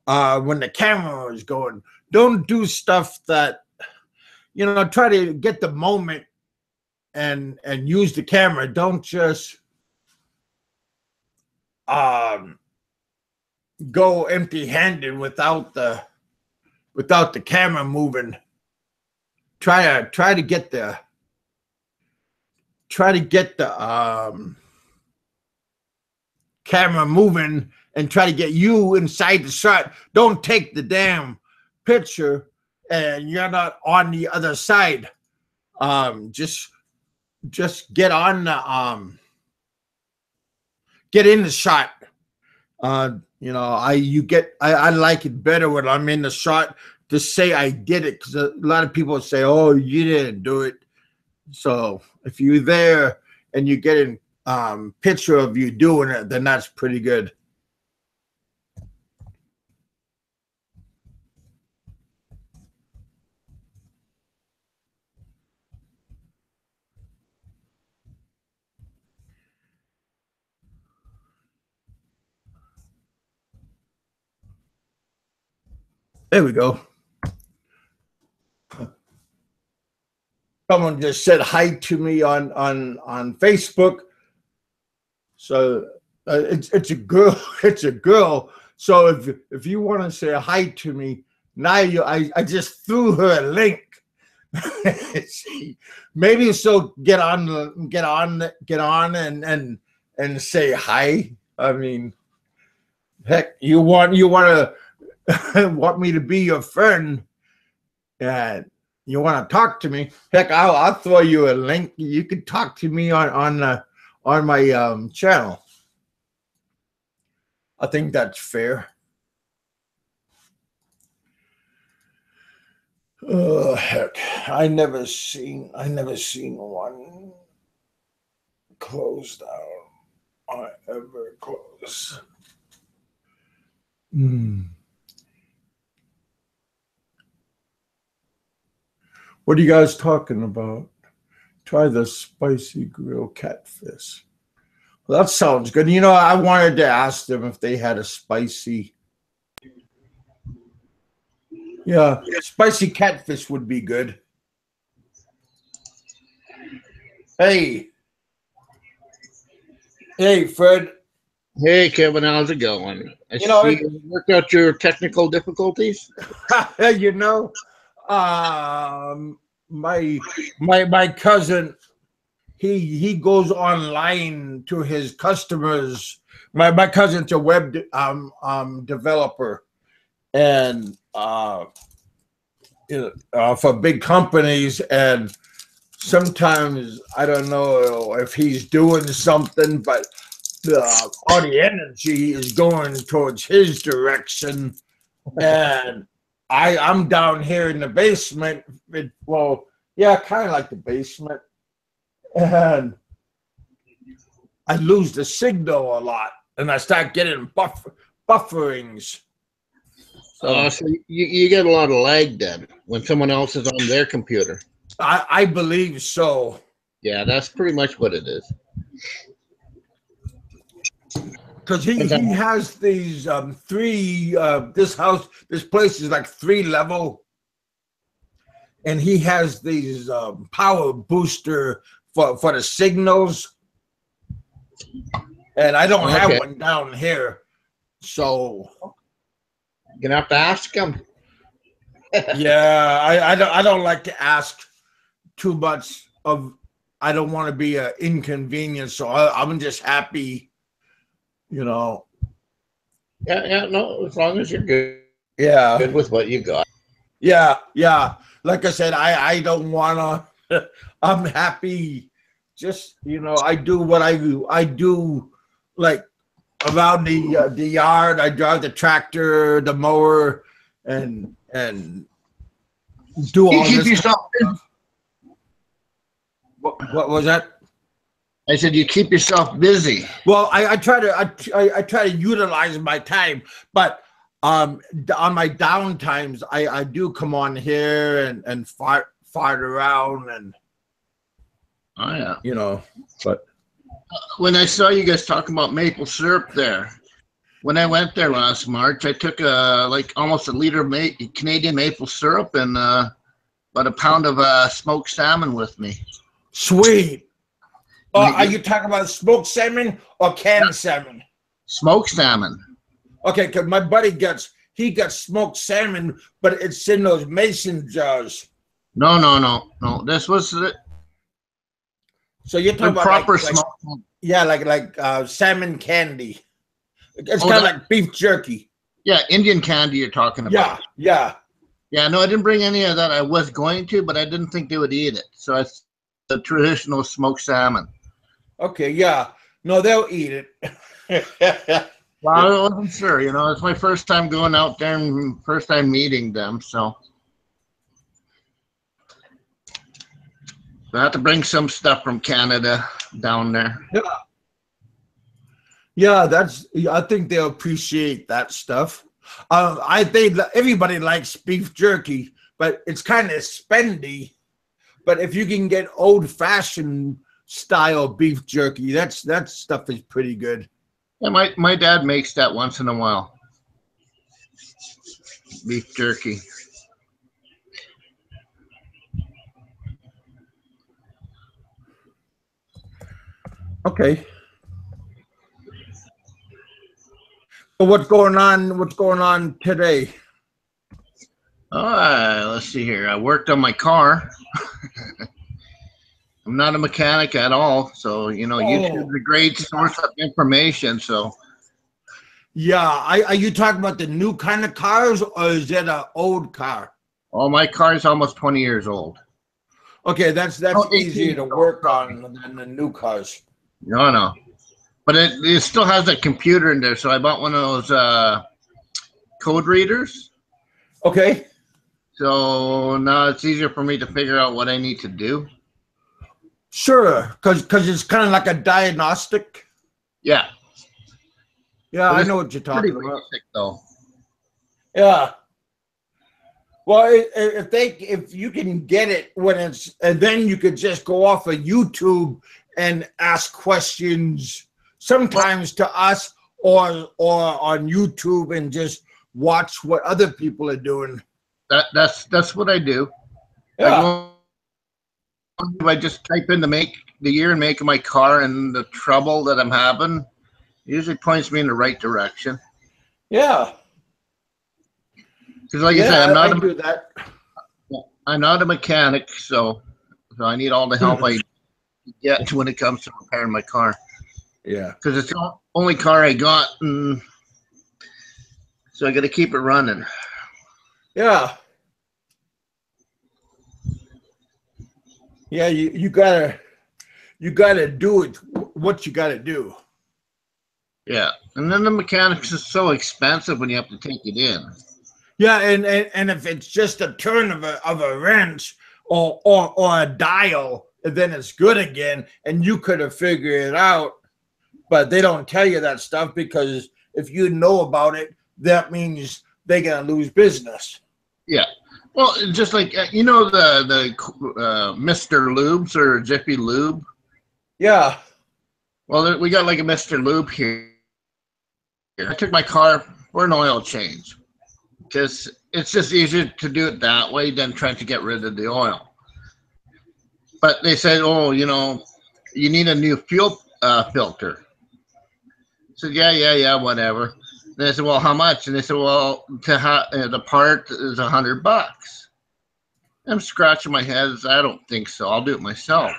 when the camera was going. Don't do stuff that, you know, try to get the moment and use the camera. Don't just go empty-handed without the camera moving. Try to get the camera moving, and try to get you inside the shot. Don't take the damn picture and you're not on the other side. Just get on the get in the shot. You know, I like it better when I'm in the shot to say I did it, because a lot of people say, "Oh, you didn't do it." So if you're there and you get a picture of you doing it, then that's pretty good. There we go. Someone just said hi to me on Facebook. So it's a girl. It's a girl. So if you want to say hi to me now, I just threw her a link. Maybe so get on and say hi. I mean, heck, you want to want me to be your friend, and you want to talk to me? Heck, I'll throw you a link. You can talk to me on my channel. I think that's fair. Oh heck, I never seen one close down. I ever close. What are you guys talking about? Try the spicy grilled catfish. Well, that sounds good. You know, I wanted to ask them if they had a spicy. Yeah, spicy catfish would be good. Hey, Fred. Hey, Kevin, how's it going? I see you worked out your technical difficulties. You know, my cousin, he goes online to his customers. My cousin's a web developer, and for big companies, and sometimes I don't know if he's doing something, but all the energy is going towards his direction, and I'm down here in the basement. Well, yeah, kind of like the basement, and I lose the signal a lot, and I start getting bufferings. So you get a lot of lag then when someone else is on their computer. I believe so. Yeah, that's pretty much what it is. Because he has these three, this place is like 3 level, and he has these power booster for the signals, and I don't have one down here, so you're gonna have to ask him. Yeah, I don't like to ask too much of. I don't want to be an inconvenience, so I'm just happy, you know. Yeah. No, as long as you're good. Yeah. Good with what you got. Yeah. Like I said, I don't wanna. I'm happy. Just I do what I do. I do like around the yard. I drive the tractor, the mower, and do all You keep this yourself busy. What was that? I said you keep yourself busy. Well, I try to utilize my time, but on my down times, I do come on here and fart around and Oh yeah. But when I saw you guys talking about maple syrup there, when I went there last March, I took like almost a liter of Canadian maple syrup and about a pound of smoked salmon with me. Sweet. Are you talking about smoked salmon or canned salmon? Smoked salmon. Okay, because my buddy gets smoked salmon, but it's in those mason jars. No. This was so you're talking about proper smoked. Yeah, like salmon candy. It's kind of like beef jerky. Yeah, Indian candy you're talking about. Yeah. No, I didn't bring any of that. I was going to, but I didn't think they would eat it. So it's the traditional smoked salmon. Okay, yeah. No, they'll eat it. Well, I wasn't sure. It's my first time going out there and first time meeting them. So I have to bring some stuff from Canada down there. Yeah, I think they'll appreciate that stuff. I think everybody likes beef jerky, but it's kind of spendy. But if you can get old-fashioned style beef jerky, that stuff is pretty good. Yeah, my dad makes that once in a while. Beef jerky. Okay. So what's going on today? All right, let's see here. I worked on my car. I'm not a mechanic at all, so YouTube's a great source of information. So yeah, are you talking about the new kind of cars, or is it an old car? Oh, my car is almost 20 years old. Okay, that's easier to work on than the new cars. No, but it still has a computer in there. So I bought one of those code readers. Okay. So now it's easier for me to figure out what I need to do. Sure, because it's kind of like a diagnostic. Yeah. Yeah, I know what you're talking about. Basic, though. Yeah. Well, if you can get it when it's, and then you could just go off of YouTube and ask questions, sometimes to us or on YouTube, and just watch what other people are doing. That's what I do. Yeah. I just type in the year and make of my car and the trouble that I'm having. It usually points me in the right direction. Yeah. Because like I said, I'm not a mechanic, so I need all the help I get when it comes to repairing my car. Yeah. Because it's the only car I got, and so I got to keep it running. Yeah. Yeah, you gotta do it what you gotta do. Yeah, and then the mechanics is so expensive when you have to take it in. Yeah, and if it's just a turn of a wrench or a dial, then it's good again, and you could have figured it out. But they don't tell you that stuff, because if you know about it, that means they're gonna lose business. Yeah. Well, just like the Mr. Lubes or Jiffy Lube. Yeah. Well, we got like a Mr. Lube here. I took my car for an oil change, because it's just easier to do it that way than trying to get rid of the oil. But they said, oh, you need a new fuel filter. I said, yeah, whatever. And they said, well, how much? And they said, well, the part is $100. I'm scratching my head. I don't think so. I'll do it myself.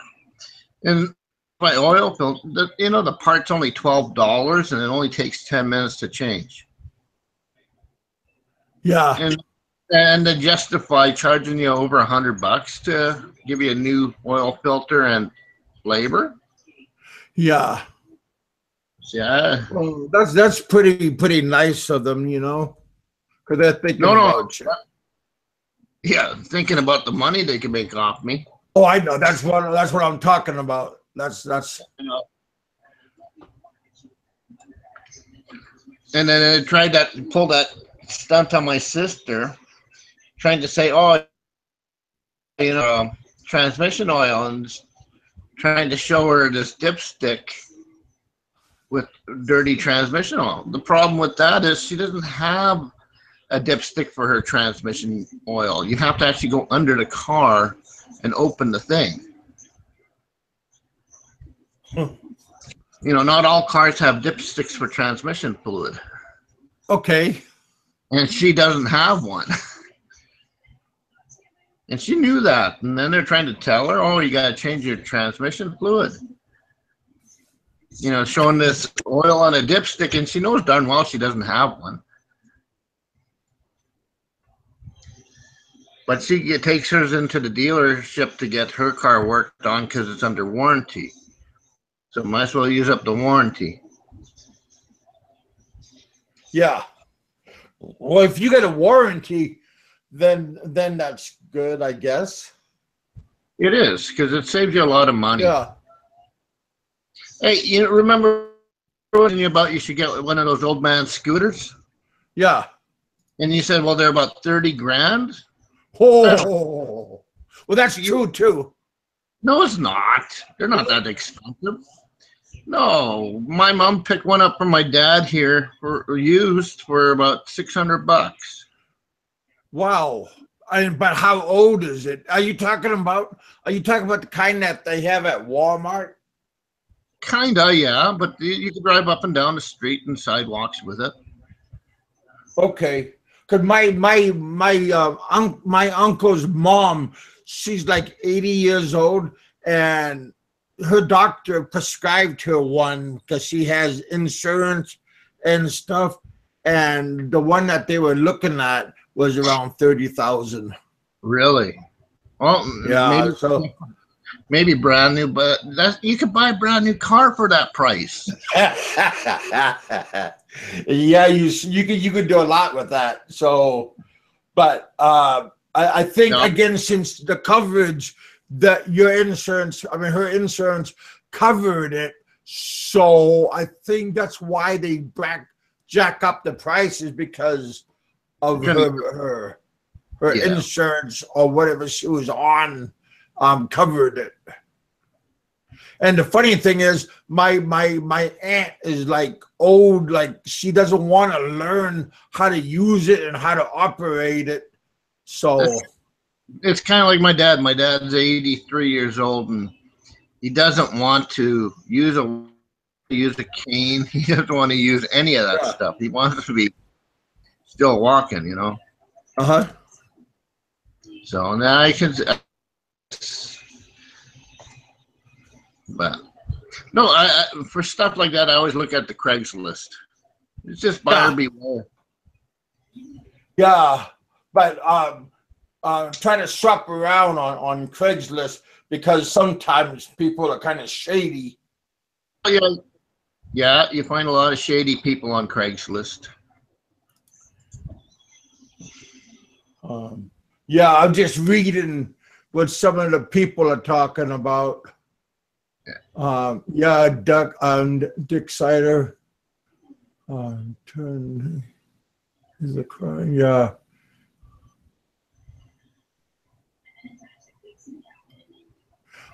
And my oil filter, the part's only $12, and it only takes 10 minutes to change. Yeah. And to justify charging you over $100 to give you a new oil filter and labor. Yeah. Yeah. Well, that's pretty nice of them, because they're thinking No. about you. Yeah, thinking about the money they can make off me. Oh, I know. That's what I'm talking about. That's. And then I tried pull that stunt on my sister, trying to say, oh, transmission oil, and trying to show her this dipstick with dirty transmission oil. The problem with that is she doesn't have a dipstick for her transmission oil. You have to actually go under the car and open the thing. Not all cars have dipsticks for transmission fluid. Okay. And she doesn't have one. And she knew that. And then they're trying to tell her, oh, you got to change your transmission fluid. Showing this oil on a dipstick, and she knows darn well she doesn't have one. But she takes hers into the dealership to get her car worked on because it's under warranty. So might as well use up the warranty. Yeah. Well, if you get a warranty, then that's good, I guess. It is, because it saves you a lot of money. Yeah. Hey, remember about you should get one of those old man scooters? Yeah. And you said, well, they're about 30 grand. Oh, well, that's true too. No, it's not. They're not that expensive. No, my mom picked one up from my dad here for used for about $600. Wow. But how old is it? Are you talking about the kind that they have at Walmart? Kinda, yeah, but you can drive up and down the street and sidewalks with it. Okay, because my uncle's mom, she's like 80 years old, and her doctor prescribed her one because she has insurance and stuff, and the one that they were looking at was around 30,000. Really? Well, Yeah, maybe brand new, but you could buy a brand new car for that price. Yeah, you could do a lot with that. So, but I think again, since the coverage that her insurance covered it, so I think that's why they jack up the prices because of her insurance or whatever she was on. Covered it. And the funny thing is, my aunt is like old, like she doesn't want to learn how to use it and how to operate it. So it's kind of like my dad. My dad's 83 years old, and he doesn't want to use a cane. He doesn't want to use any of that stuff. He wants to be still walking, Uh-huh. So now I can. But no, I for stuff like that, I always look at the Craigslist. It's just buyer beware. Yeah, but trying to shop around on Craigslist because sometimes people are kind of shady. Yeah, you find a lot of shady people on Craigslist. Yeah, I'm just reading what some of the people are talking about. Doug and Dick Sider. Turn is a crime. Yeah.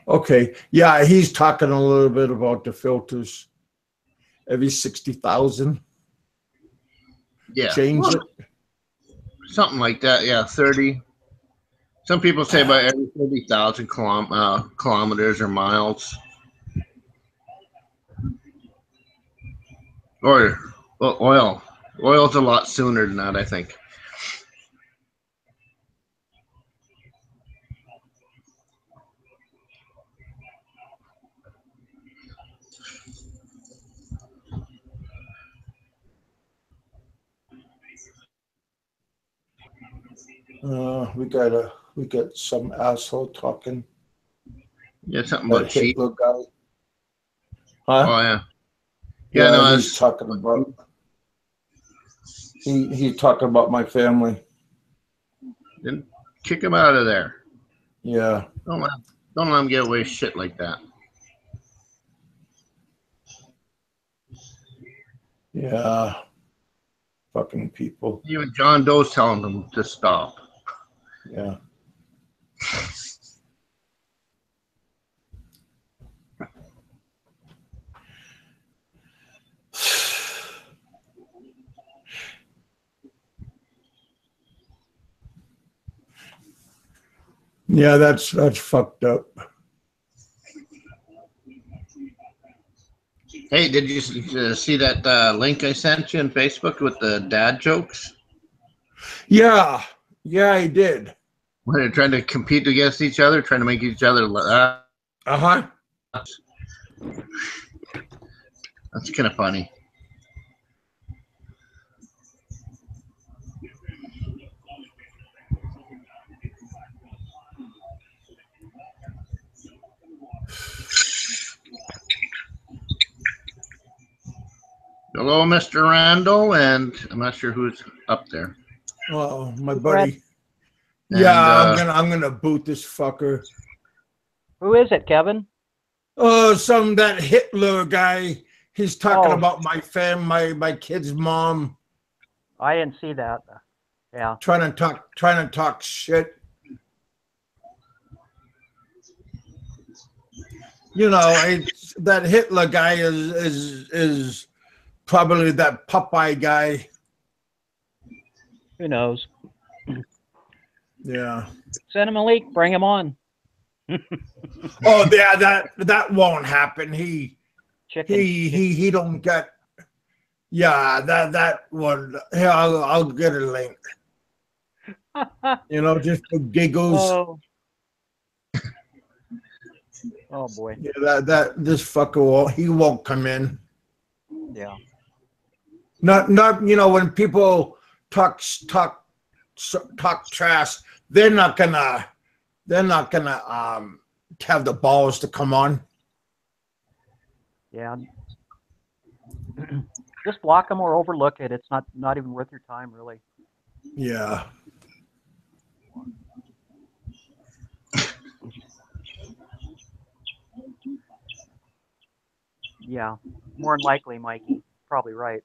Okay. Yeah, he's talking a little bit about the filters. Every 60,000. Yeah. Change it. Something like that. Yeah, 30. Some people say about every 30,000 kilometers or miles. Or oil. Oil's a lot sooner than that, I think. We got some asshole talking. Yeah, something about cheap. Hitler guy. Huh? Oh yeah. Yeah, no, he's talking about. He's talking about my family. Then kick him out of there. Yeah. Don't let him get away with shit like that. Yeah. Fucking people. Even John Doe's telling them to stop. Yeah. Yeah, that's fucked up. Hey, did you see that link I sent you on Facebook with the dad jokes? Yeah, I did. When they're trying to compete against each other, trying to make each other laugh. That's kind of funny. Hello, Mr. Randall, and I'm not sure who's up there. Oh, my buddy. Yeah, I'm gonna boot this fucker. Who is it, Kevin? Oh, that Hitler guy. He's talking about my my kid's mom. I didn't see that. Yeah. Trying to talk shit. You know, that Hitler guy is probably that Popeye guy. Who knows? Yeah. Send him a link. Bring him on. Oh yeah, that won't happen. He don't get. Yeah, that one. Here, I'll get a link. You know, just for giggles. Oh boy. Yeah, this fucker he won't come in. Yeah. Not you know, when people talk trash, they're not gonna have the balls to come on. Yeah. Just block them or overlook it. It's not even worth your time, really. Yeah. Yeah. More than likely, Mikey. Probably right.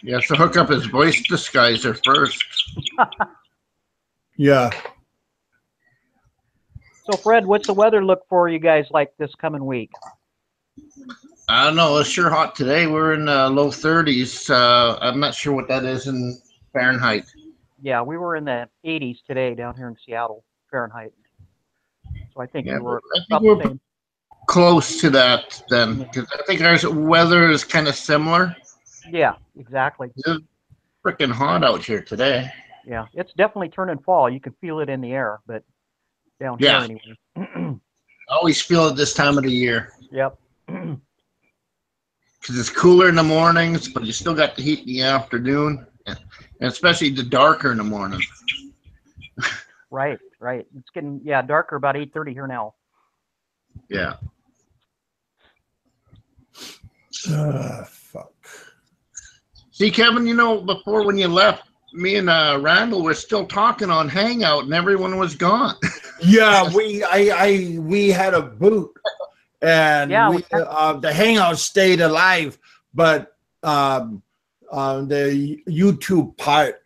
He has to hook up his voice disguiser first. Yeah. So, Fred, what's the weather look for you guys like this coming week? I don't know. It's sure hot today. We're in low 30s. I'm not sure what that is in Fahrenheit. Yeah, we were in the 80s today down here in Seattle, Fahrenheit. So I think we were about the same. Close to that then, because I think our weather is kind of similar. Yeah, exactly. It's freaking hot out here today. Yeah, it's definitely turning fall. You can feel it in the air, but down here anyway. I always feel it this time of the year. Yep. Because it's cooler in the mornings, but you still got the heat in the afternoon, and especially the darker in the morning. Right. It's getting darker about 8:30 here now. Yeah. Fuck. See, Kevin, you know, before when you left, me and Randall were still talking on Hangout, and everyone was gone. Yeah, we had a boot, and the Hangout stayed alive, but the YouTube part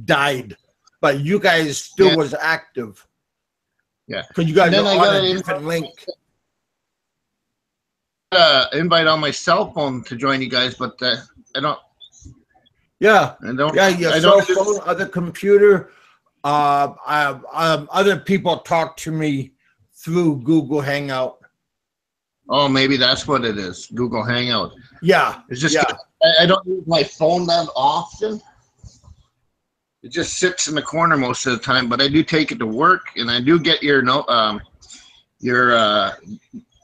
died, but you guys still was active. Yeah, because you guys are on a different link. Invite on my cell phone to join you guys, but I don't. Yeah, your cell phone, other computer. Other people talk to me through Google Hangout. Oh, maybe that's what it is. Google Hangout. Yeah, it's just I don't use my phone that often. It just sits in the corner most of the time, but I do take it to work, and I do get your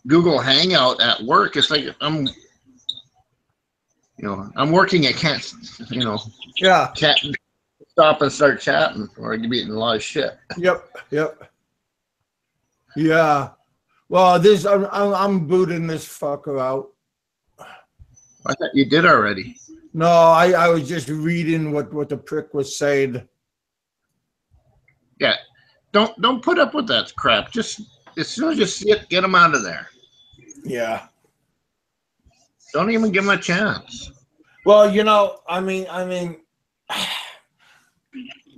Google Hangout at work. It's like You know, I'm working. I can't, you know, Yeah. can't stop and start chatting, or I'd be eating a lot of shit. Yep. Yep. Yeah. Well, this I'm booting this fucker out. I thought you did already. No, I was just reading what the prick was saying. Yeah, don't put up with that crap. Just as soon as you see it, get him out of there. Yeah. Don't even give him a chance. Well, you know, I mean,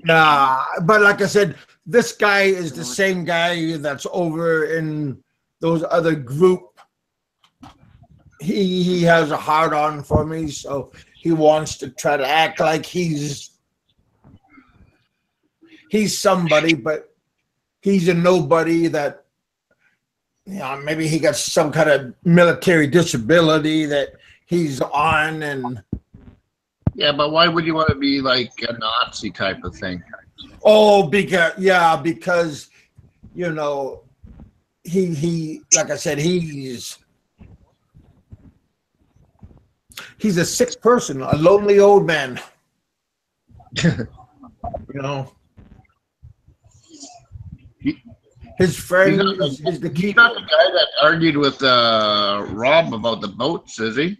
nah. But like I said, this guy is the same guy that's over in those other group. He has a hard on for me, so he wants to try to act like he's somebody, but he's a nobody that, you know, maybe he got some kind of military disability that he's on. And yeah, but why would you want to be like a Nazi type of thing? oh, because you know, he like I said, he's a sick person, a lonely old man. You know, his friend is the key. He's not the guy that argued with Rob about the boats, is he?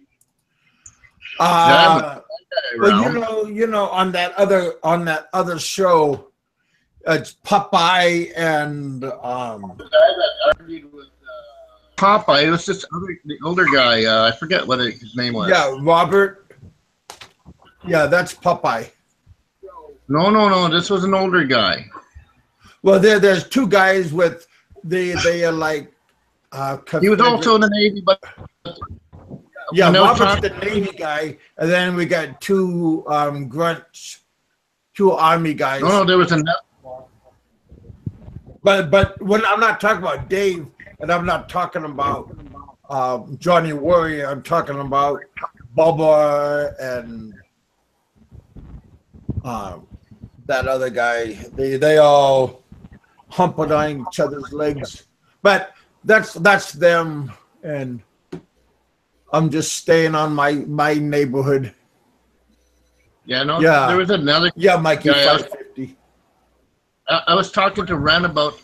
Well, you know, on that other show, it's Popeye and the guy that argued with Popeye. It was this the older guy. I forget what his name was. Yeah, Robert. Yeah, that's Popeye. No. This was an older guy. Well, there's two guys with they are like. He was also in the Navy, but yeah, Robert's the Navy guy, and then we got two grunts, two Army guys. No, there was another. But when I'm not talking about Dave, and I'm not talking about Johnny Warrior, I'm talking about Bubba and that other guy. They all humping on each other's legs. But that's them, and I'm just staying on my neighborhood. Yeah, no. Yeah. There was another. Yeah, Mikey, 550. I was talking to Ren about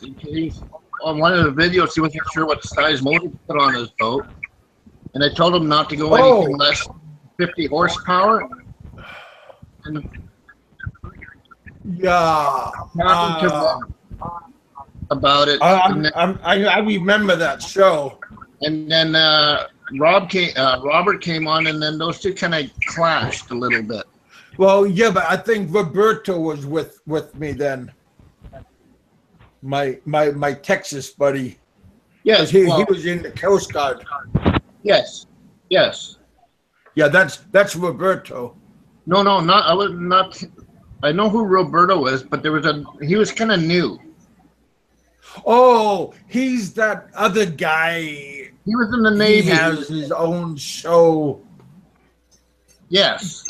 on one of the videos. He wasn't sure what size motor to put on his boat, and I told him not to go anything less than 50 horsepower. And yeah, talking to Ren about it. I remember that show. And then Robert came on, and then those two kind of clashed a little bit. Well, yeah, but I think Roberto was with me then. My Texas buddy. Yes, he was in the Coast Guard. Yes. Yeah, that's Roberto. No, not I was not. I know who Roberto is, but he was kind of new. Oh, he's that other guy. He was in the Navy. He has his own show. Yes.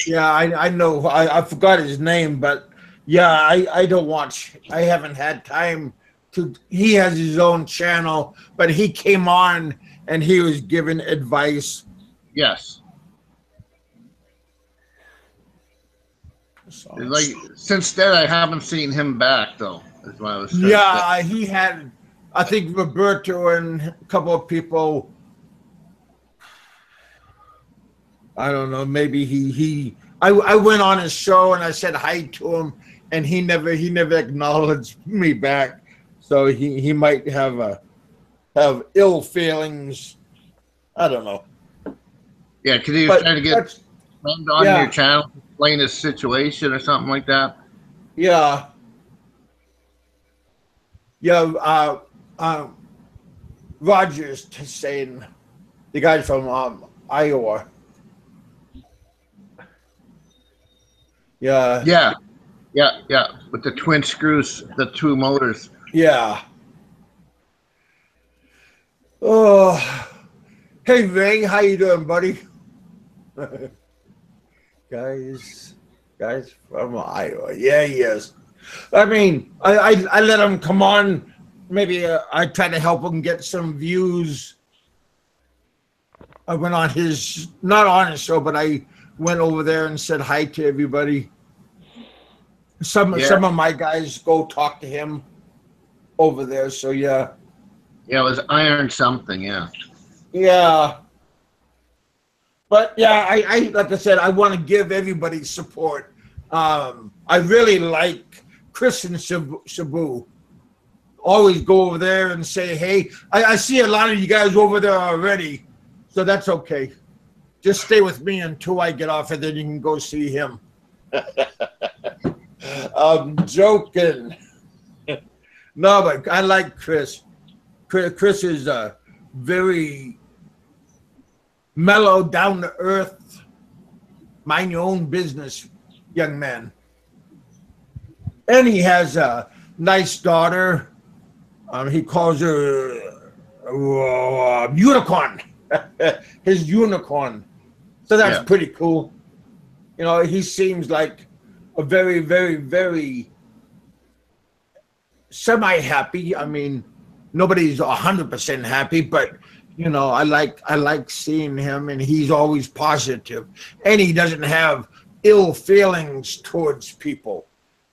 Yeah, I know. I forgot his name, but yeah, I don't watch. I haven't had time to. He has his own channel, but he came on and he was giving advice. Yes. So, like since then, I haven't seen him back though. Is what I was yeah, he had. I think Roberto and a couple of people. I don't know. Maybe I went on his show and I said hi to him, and he never acknowledged me back. So he might have ill feelings. I don't know. Yeah, because he was trying to get friends on your channel, explain his situation or something like that. Yeah. Yeah. Rogers saying, the guy from Iowa. Yeah. Yeah. With the twin screws, the two motors. Yeah. Oh, hey Ray, how you doing, buddy? guys from Iowa. Yeah, he is. I mean, I let him come on. Maybe I try to help him get some views. I went on his, not on his show, but I went over there and said hi to everybody. Some of my guys go talk to him over there. So yeah. Yeah, it was Iron something. Yeah. Yeah. But yeah, I like I said, I want to give everybody support. I really like Chris and Shabu. Always go over there and say, hey, I see a lot of you guys over there already, so that's okay. Just stay with me until I get off, and then you can go see him. I'm joking. No, but I like Chris. Chris is a very mellow, down to earth, mind your own business young man. And he has a nice daughter. He calls her unicorn. His unicorn. So that's pretty cool. You know, he seems like a very, very, very semi-happy. I mean, nobody's 100% happy, but you know, I like seeing him, and he's always positive, and he doesn't have ill feelings towards people.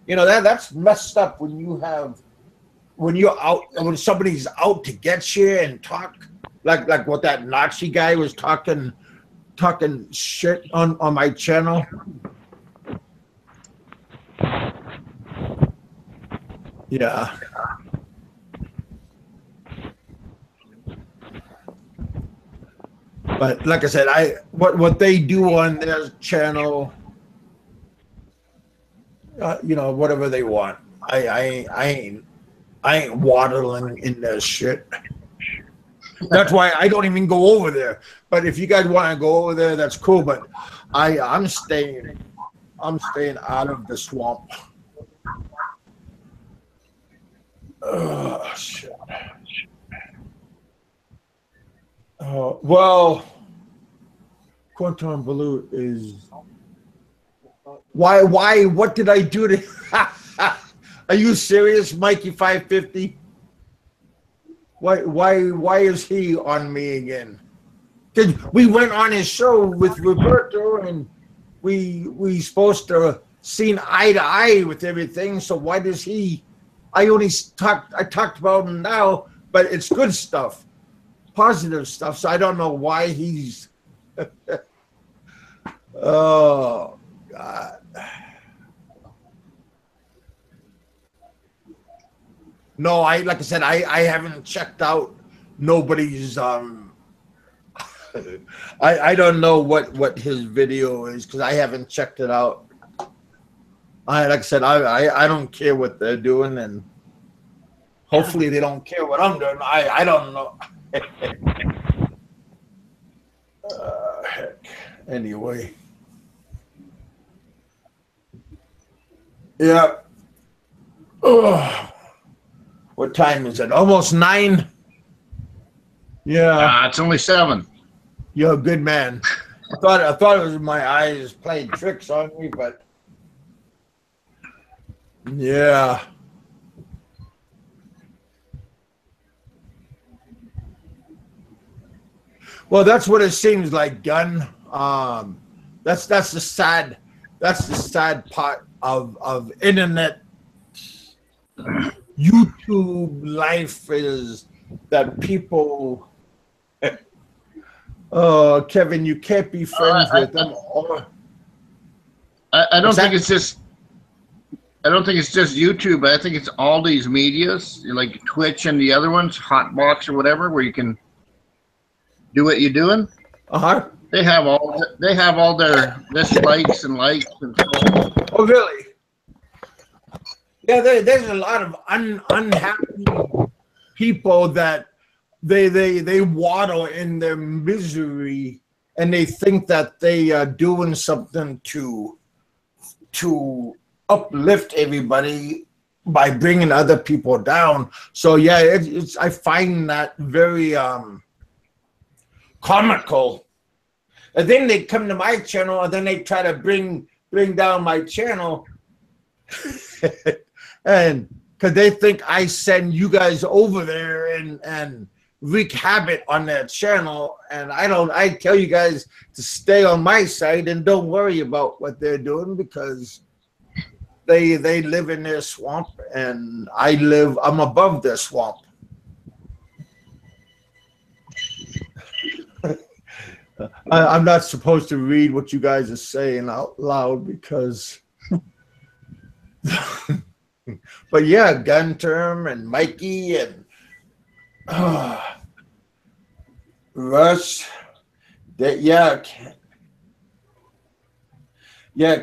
You know, that's messed up when you're out, when somebody's out to get you and talk like what that Nazi guy was talking shit on my channel. Yeah. But like I said, what they do on their channel, you know, whatever they want. I ain't waddling in their shit. That's why I don't even go over there. But if you guys want to go over there, that's cool. But I'm staying out of the swamp. Oh shit. Well, Quantum Blue is why? What did I do to? Are you serious, Mikey 550? Why is he on me again? Because we went on his show with Roberto, and we supposed to seen eye to eye with everything. So why does he? I talked about him now, but it's good stuff. Positive stuff, so I don't know why he's oh God. No, like I said, I haven't checked out nobody's I don't know what his video is because I haven't checked it out. Like I said, I don't care what they're doing, and hopefully they don't care what I'm doing. I don't know. Heck. Anyway. Yeah. Oh. What time is it? Almost 9? Yeah. It's only 7. You're a good man. I thought it was my eyes playing tricks on me, but yeah. Well, that's what it seems like, Gun. That's the sad part of internet YouTube life is that people. Oh, Kevin, you can't be friends with them. I don't think it's just. I don't think it's just YouTube. I think it's all these medias like Twitch and the other ones, Hotbox or whatever, where you can do what you're doing. They have all their dislikes and likes and stuff. Oh, really? Yeah, there's a lot of unhappy people that they waddle in their misery, and they think that they are doing something to uplift everybody by bringing other people down. So yeah, it's I find that very comical. And then they come to my channel, and then they try to bring down my channel. And because they think I send you guys over there and wreak havoc on their channel, and I tell you guys to stay on my side and don't worry about what they're doing, because they live in their swamp and I'm above their swamp. I'm not supposed to read what you guys are saying out loud because but yeah, Gun Term and Mikey and Russ, that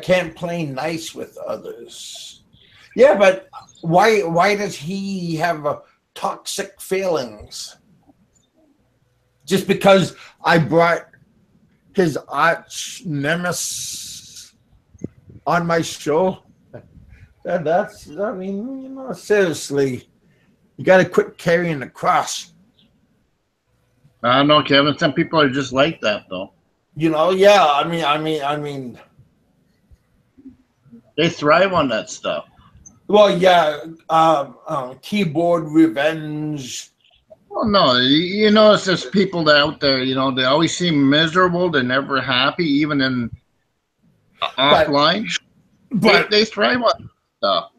can't play nice with others. Yeah, but why does he have toxic feelings? Just because I brought his arch nemesis on my show? That's, I mean, you know, seriously, you got to quit carrying the cross. I don't know, Kevin. Some people are just like that, though. You know, yeah. I mean, they thrive on that stuff. Well, yeah. Keyboard revenge. Well, no, you notice there's people that out there. You know, they always seem miserable. They're never happy, even in offline. But they thrive on stuff.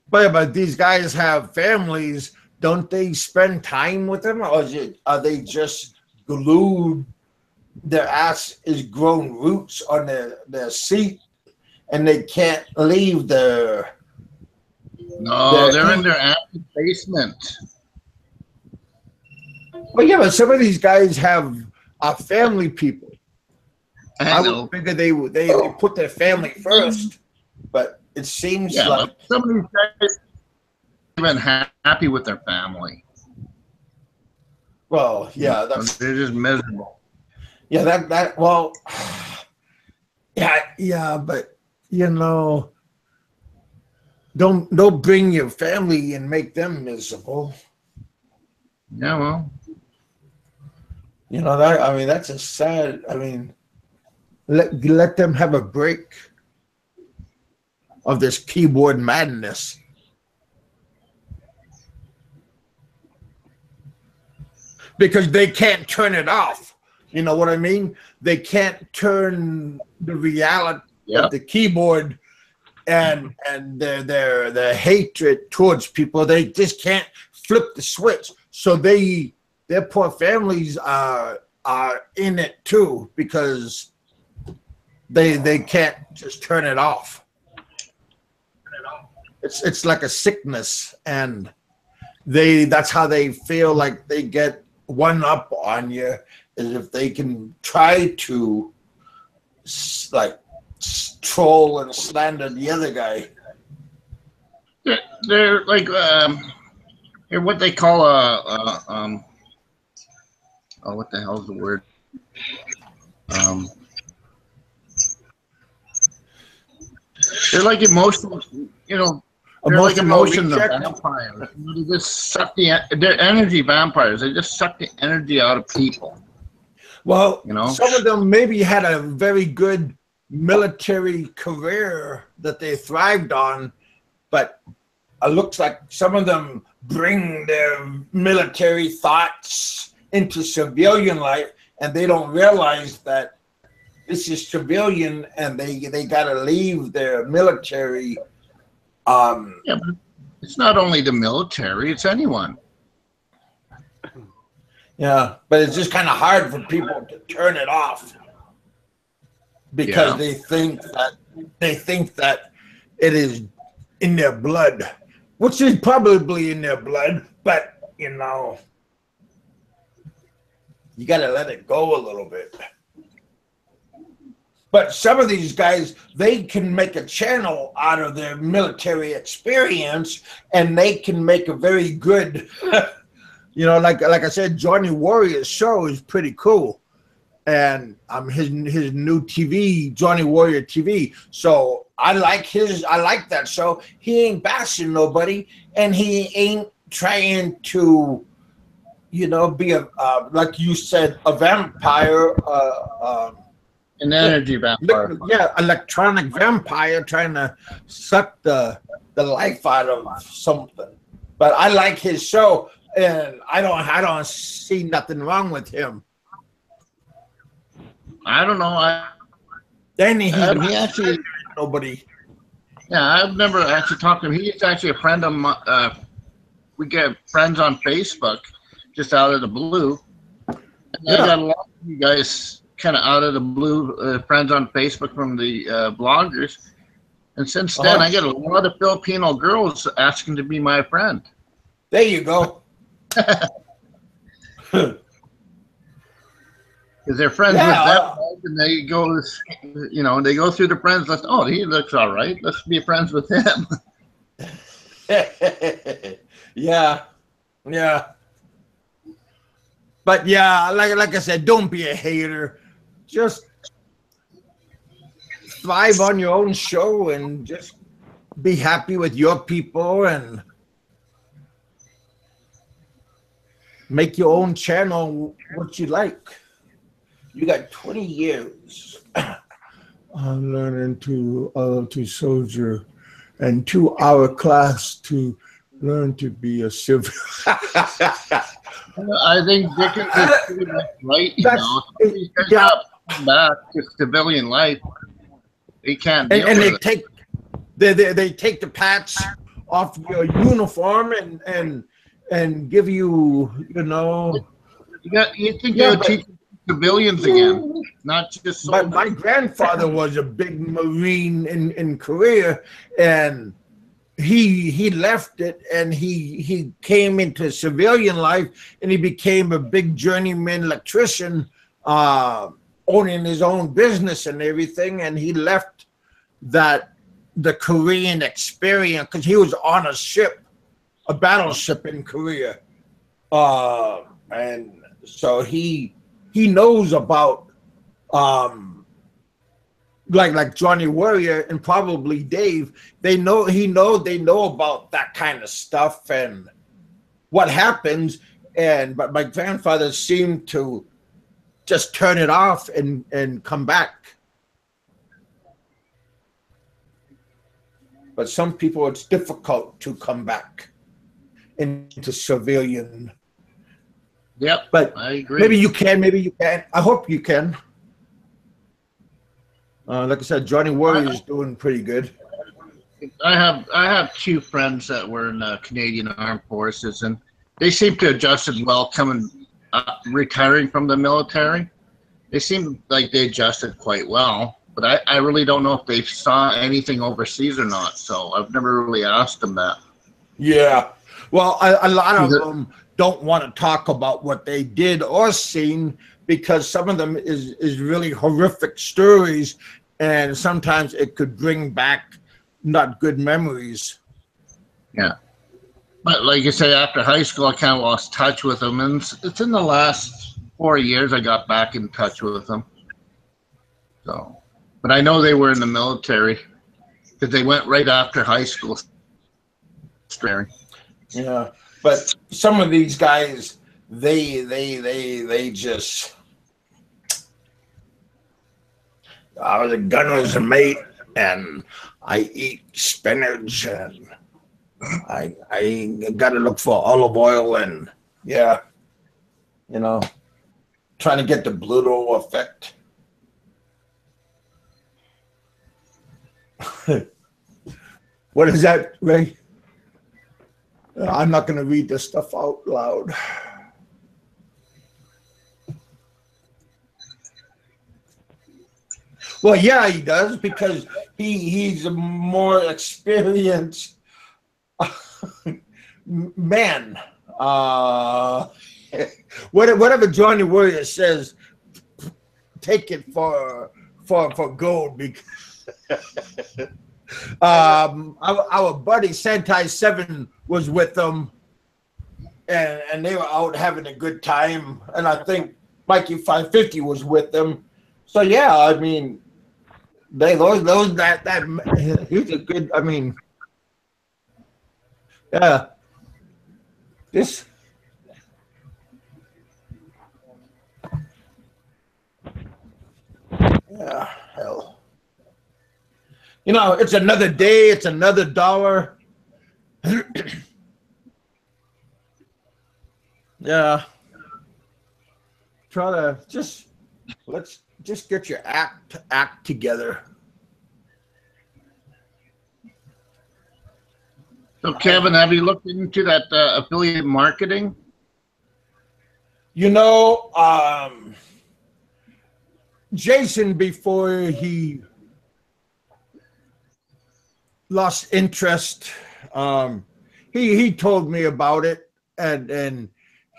But these guys have families. Don't they spend time with them, or are they just glued? Their ass is grown roots on their seat, and they can't leave their. No, they're in their active basement. Well, yeah, but some of these guys have family people. I would figure they put their family first, but it seems like some of these guys even happy with their family. Well, yeah, they're just miserable. Yeah, yeah, but you know, don't bring your family and make them miserable. Yeah, well, you know that. I mean, that's a sad. I mean, let them have a break of this keyboard madness. Because they can't turn it off. You know what I mean? They can't turn the reality of the keyboard and their hatred towards people. They just can't flip the switch. So their poor families are in it too, because they can't just turn it off. It's like a sickness, and that's how they feel like they get one up on you, is if they can try to like troll and slander the other guy. They're like they're what they call oh, what the hell's the word? They're like emotional, you know. They're like emotion vampires. They just suck they're energy vampires. They just suck the energy out of people. Well, you know, some of them maybe had a very good military career that they thrived on, but it looks like some of them bring their military thoughts into civilian life, and they don't realize that this is civilian, and they got to leave their military. Yeah, but it's not only the military; it's anyone. Yeah, but it's just kind of hard for people to turn it off because they think that it is in their blood, which is probably in their blood. But you know, you got to let it go a little bit. But some of these guys, they can make a channel out of their military experience, and they can make a very good, you know, like I said, Johnny Warrior's show is pretty cool, and his new TV, Johnny Warrior TV. So I like that show. He ain't bashing nobody, and he ain't trying to, you know, be a like you said, a vampire. An energy vampire. Yeah, electronic vampire trying to suck the life out of something. But I like his show. and I don't see nothing wrong with him. I don't know. He actually nobody. Yeah, I've never actually talked to him. He's actually a friend of mine. We get friends on Facebook just out of the blue. And I got a lot of you guys kind of out of the blue friends on Facebook from the bloggers. And since then, I get a lot of Filipino girls asking to be my friend. There you go. Because they're friends with them, and they go, you know, they go through the friends list. Oh, he looks all right. Let's be friends with him. Yeah. But yeah, like I said, don't be a hater. Just thrive on your own show and just be happy with your people and make your own channel what you like. You got 20 years. I'm learning to soldier and 2-hour class to learn to be a civil. I think Dickens is pretty much right. You know, he's got to come back to civilian life. He can't deal with it. They take the patch off your uniform and give you, you know. You think they'll teach civilians again, not just soldiers. But my grandfather was a big Marine in Korea, and he left it and he came into civilian life, and he became a big journeyman electrician, owning his own business and everything. And he left the Korean experience because he was on a ship, a battleship in Korea, and so he knows about like Johnny Warrior and probably Dave. They know about that kind of stuff and what happens. But my grandfather seemed to just turn it off and come back. But some people, it's difficult to come back into civilian. Yep, but I agree. Maybe you can. I hope you can. Like I said, Johnny Warrior is doing pretty good. I have 2 friends that were in the Canadian Armed Forces, and they seem to adjusted well coming retiring from the military. They seem like they adjusted quite well, but I really don't know if they saw anything overseas or not. So I've never really asked them that. Yeah, well, a lot of them don't want to talk about what they did or seen because some of them is really horrific stories, and sometimes it could bring back not good memories. Yeah. But like you say, after high school, I kind of lost touch with them. And it's in the last 4 years I got back in touch with them. So, but I know they were in the military because they went right after high school. Yeah. But some of these guys, they just, I was a gunner's mate, and I eat spinach, and I got to look for olive oil, and yeah, you know, trying to get the Bluto effect. What is that, Ray? I'm not going to read this stuff out loud. Well, yeah, he does, because he's a more experienced man. Whatever Johnny Warrior says, take it for gold. Because our buddy Sentai 7 was with them, and they were out having a good time. And I think Mikey 550 was with them. So yeah, I mean, that he's a good. I mean, yeah, this. Yeah, hell. You know, it's another day, it's another dollar. Yeah. Try to let's just get your act together. So, Kevin, have you looked into that affiliate marketing? You know, Jason, before he lost interest, he told me about it, and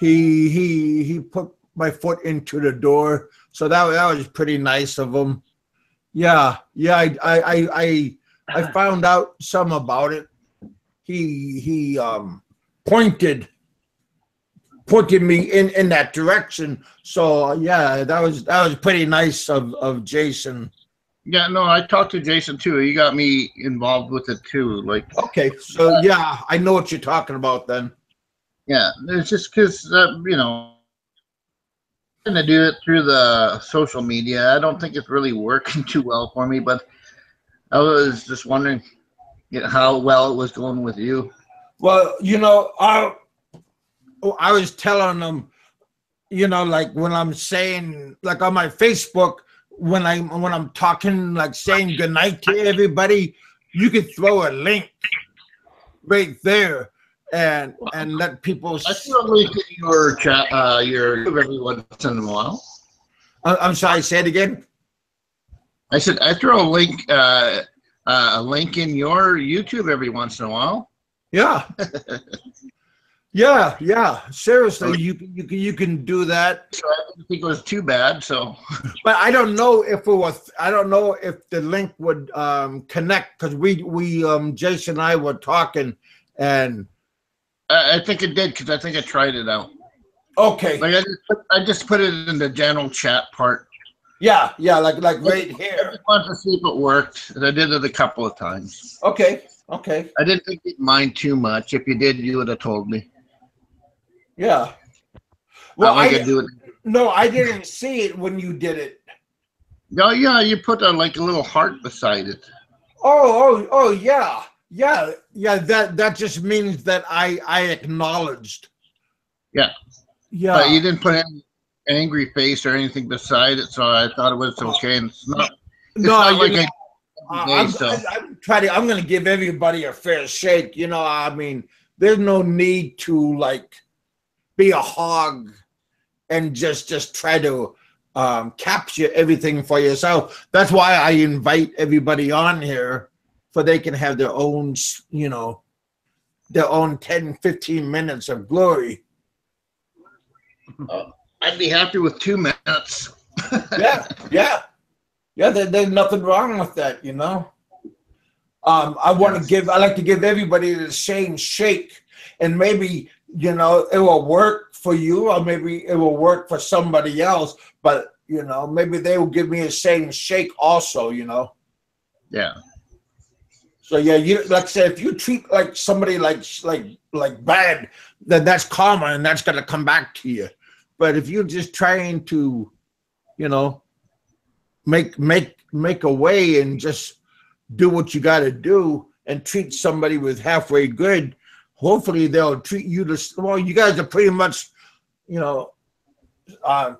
he put my foot into the door. So that was pretty nice of him. Yeah, I found out some about it. He pointed me in that direction. So yeah, that was pretty nice of Jason. Yeah, no, I talked to Jason too. He got me involved with it too. Like, okay, so yeah, I know what you're talking about then. Yeah, it's just because you know, trying to do it through the social media. I don't think it's really working too well for me. But I was just wondering, how well it was going with you. Well, you know, I was telling them, you know, like when I'm saying, like on my Facebook, when I'm talking, like saying goodnight to everybody, you could throw a link right there and let people. I throw a link in your chat, your every once in a while. I'm sorry, say it again. I said I throw a link in your YouTube every once in a while. Yeah. Yeah. Seriously, you can do that. So I didn't think it was too bad. So, but I don't know if it was. I don't know if the link would connect, because we Jason and I were talking, and I think it did, because I think I tried it out. Okay. Like I just put it in the general chat part. Yeah, like right here. I just wanted to see if it worked, and I did it a couple of times. Okay. I didn't think you'd mind too much. If you did, you would have told me. Yeah. Well, I I didn't see it when you did it. No, yeah, you put a little heart beside it. Oh, yeah. That just means that I acknowledged. Yeah. But you didn't put any angry face or anything beside it, so I thought it was okay. And it's not. I'm going to give everybody a fair shake. You know, I mean, there's no need to be a hog and just try to capture everything for yourself. That's why I invite everybody on here, so they can have their own, you know, their own 10, 15 minutes of glory. I'd be happy with 2 minutes. Yeah. There's nothing wrong with that, you know. I like to give everybody the same shake, and maybe, you know, it will work for you, or maybe it will work for somebody else. But you know, maybe they will give me the same shake also, you know. Yeah. So yeah, you like I said, if you treat somebody like bad, then that's karma, and that's gonna come back to you. But if you're just trying to, you know, make a way and just do what you got to do and treat somebody with halfway good, hopefully they'll treat you well. You guys are pretty much, you know,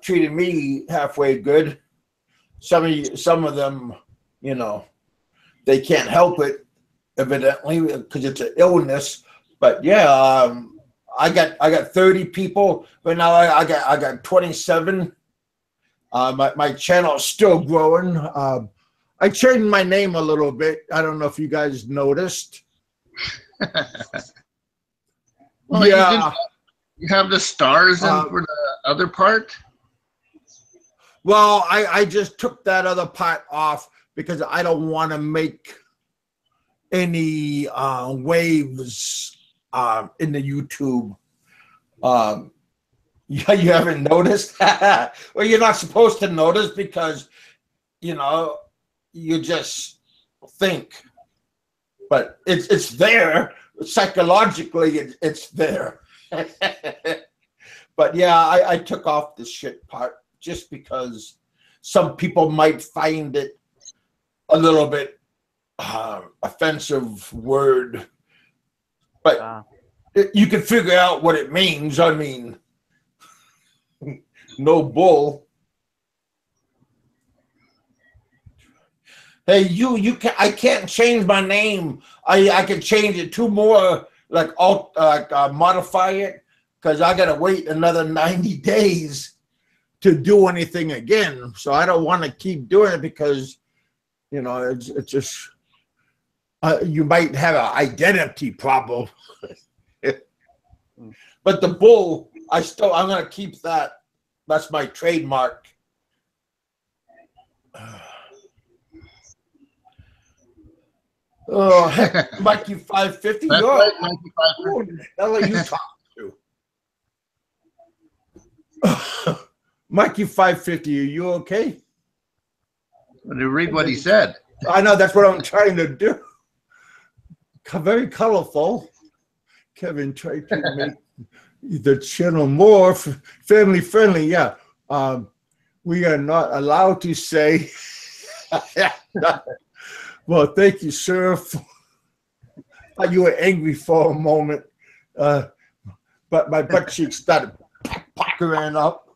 treating me halfway good. Some of them, you know, they can't help it, evidently, because it's an illness. But yeah, I got 30 people, but now I got 27. My channel is still growing. I changed my name a little bit. I don't know if you guys noticed. Well, yeah. You have the stars in for the other part? Well, I just took that other part off because I don't want to make any waves in the YouTube. Yeah, you haven't noticed? Well, you're not supposed to notice because, you know, you just think. But it's there. Psychologically, it's there. But yeah, I took off the shit part just because some people might find it a little bit offensive word. But you can figure out what it means. I mean, No bull. Hey, you can I can't change my name. I can change it two more, like modify it, because I gotta wait another 90 days to do anything again. So I don't want to keep doing it because, you know, it's just you might have an identity problem. But the bull, I'm gonna keep that. That's my trademark. Oh, heck, Mikey 550. That's right, Mikey Who the hell are you talking to? Mikey 550, are you okay? To read what he said. I know, that's what I'm trying to do. Very colorful. Kevin tried to make the channel more family friendly. Yeah. We are not allowed to say. Well, thank you, sir. You were angry for a moment, but my butt cheeks started puckering up.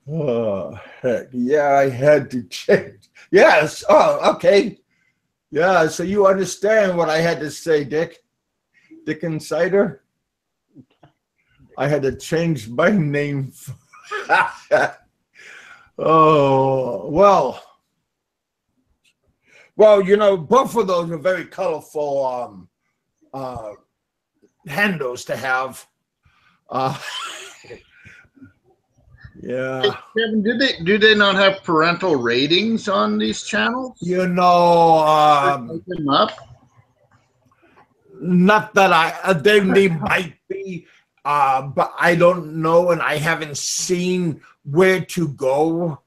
Oh, heck. Yeah, I had to change. Yes. Oh, okay. Yeah, so you understand what I had to say, Dick. Dick Insider. I had to change my name. Oh, well. Well, you know, both of those are very colorful handles to have. Yeah. Hey, Kevin, do they not have parental ratings on these channels? You know, Them up? not that they might be, but I don't know, and I haven't seen where to go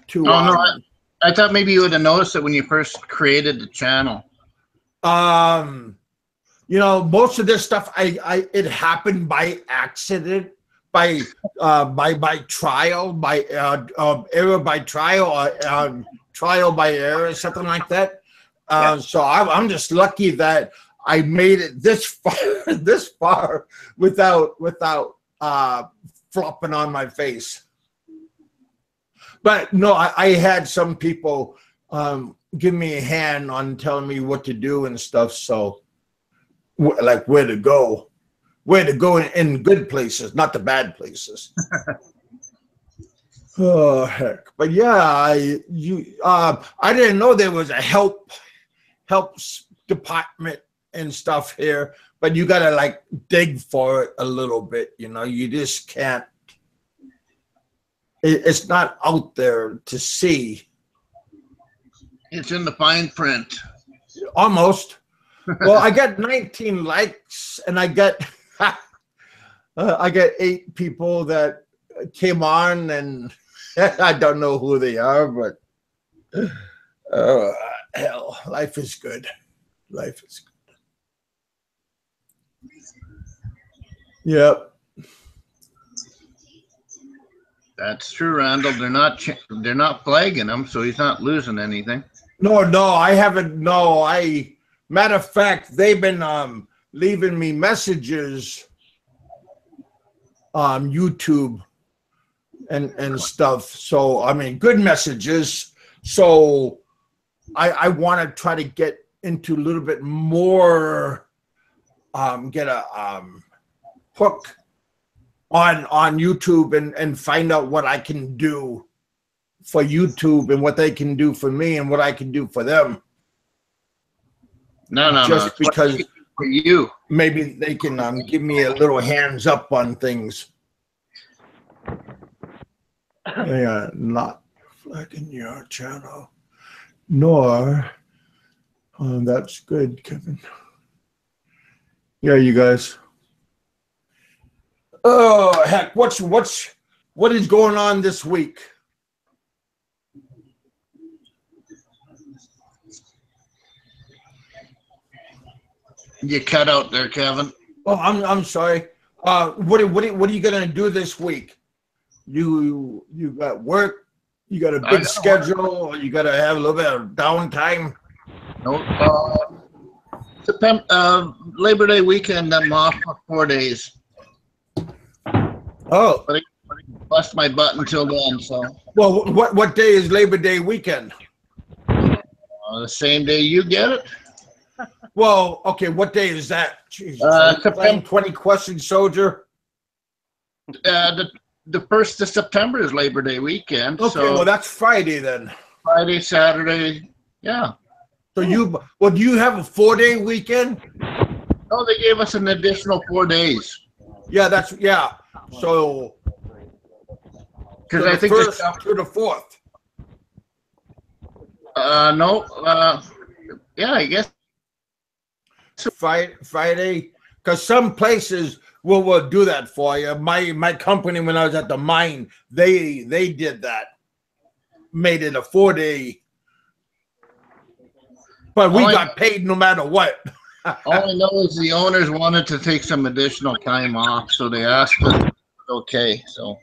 to. Oh, no, I thought maybe you would have noticed it when you first created the channel. You know, most of this stuff, it happened by accident, by trial, by error by trial, or trial by error, something like that. So I'm just lucky that I made it this far without flopping on my face. But no, I had some people give me a hand on telling me what to do and stuff. So, like where to go in good places, not the bad places. Oh heck! But yeah, I didn't know there was a helps department and stuff here. But you gotta like dig for it a little bit. You know, you just can't. It's not out there to see. It's in the fine print. Almost. Well, I got 19 likes, and I got 8 people that came on, and I don't know who they are, but hell, life is good. Life is good. Yep. That's true, Randall. They're not flagging him, so he's not losing anything. No, I haven't. No, matter of fact, they've been leaving me messages on YouTube and stuff. So I mean, good messages. So I want to try to get into a little bit more. Get a hook on YouTube and find out what I can do for YouTube and what they can do for me and what I can do for them. No. Just because for you, maybe they can give me a little hands up on things. They are not flagging your channel, nor. That's good, Kevin. Yeah, you guys. Oh heck! What is going on this week? you cut out there, Kevin. Oh, I'm sorry. What are you gonna do this week? You got work? You got a big schedule? Or you got to have a little bit of downtime? No. Labor Day weekend, I'm off for 4 days. Oh, but I bust my butt until then. So, well, what day is Labor Day weekend? the same day you get it. Well, okay, what day is that? Jeez, September 20 question soldier. The 1st of September is Labor Day weekend. Okay, so well that's Friday then. Friday, Saturday, yeah. So do you have a 4-day weekend? Oh, they gave us an additional 4 days. Yeah, So Because I think first to the 4th. no, yeah, I guess Friday, because some places will do that for you. My company, when I was at the mine, they did that, made it a 4-day, but we got paid no matter what. All I know is the owners wanted to take some additional time off, so they asked us. Okay, so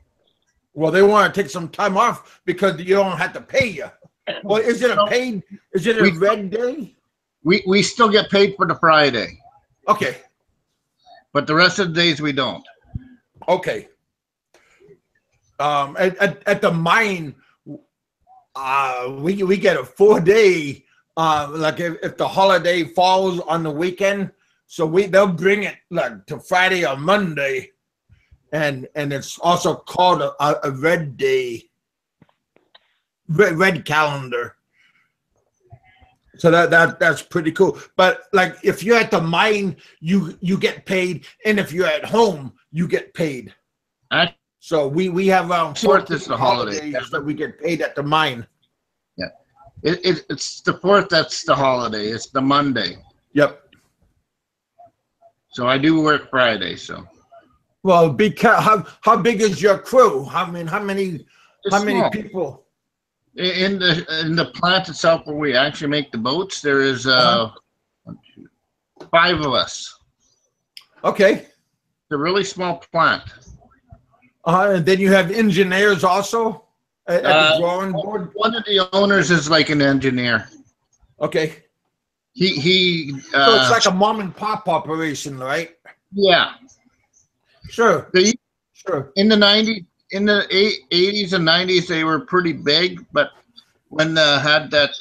Well, they want to take some time off because you don't have to pay you. Well, is it a paid? Is it a red day? We still get paid for the Friday. Okay. But the rest of the days we don't. Okay. At the mine, we get a 4-day. Like if the holiday falls on the weekend, so they'll bring it like to Friday or Monday, and it's also called a red day, red calendar. So that's pretty cool. But like if you're at the mine, you get paid, and if you're at home, you get paid. So we have around 4th is the holiday that we get paid at the mine. Yeah, it's the 4th. That's the holiday. It's the Monday. Yep. So I do work Friday. So. Well, how big is your crew? How many people? In the plant itself, where we actually make the boats, there is 5 of us. Okay. It's a really small plant. And then you have engineers also at the drawing board. One of the owners is like an engineer. Okay. He. So it's like a mom and pop operation, right? Yeah. Sure. Sure. In the 90s. In the 80s and 90s, they were pretty big, but when had that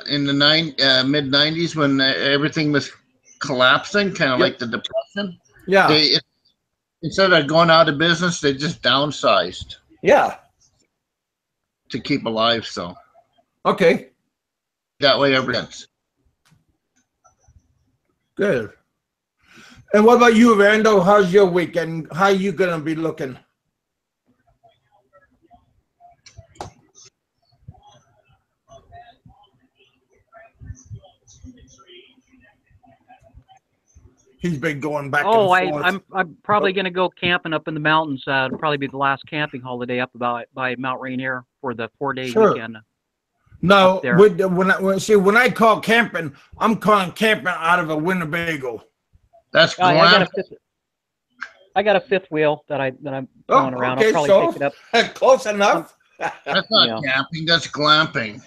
in the mid 90s, when everything was collapsing, kind of like the Depression, instead of going out of business, they just downsized. Yeah. To keep alive, so. Okay. That way ever since. Good. And what about you, Randall? How's your weekend? How are you gonna be looking? He's been going back and forth. I'm probably gonna go camping up in the mountains. It'll probably be the last camping holiday up by Mount Rainier for the 4-day weekend. No, when I call camping, I'm calling camping out of a Winnebago. That's I got a fifth wheel that I'm throwing around. Okay, I'll probably pick it up. Close enough. That's not camping. That's glamping.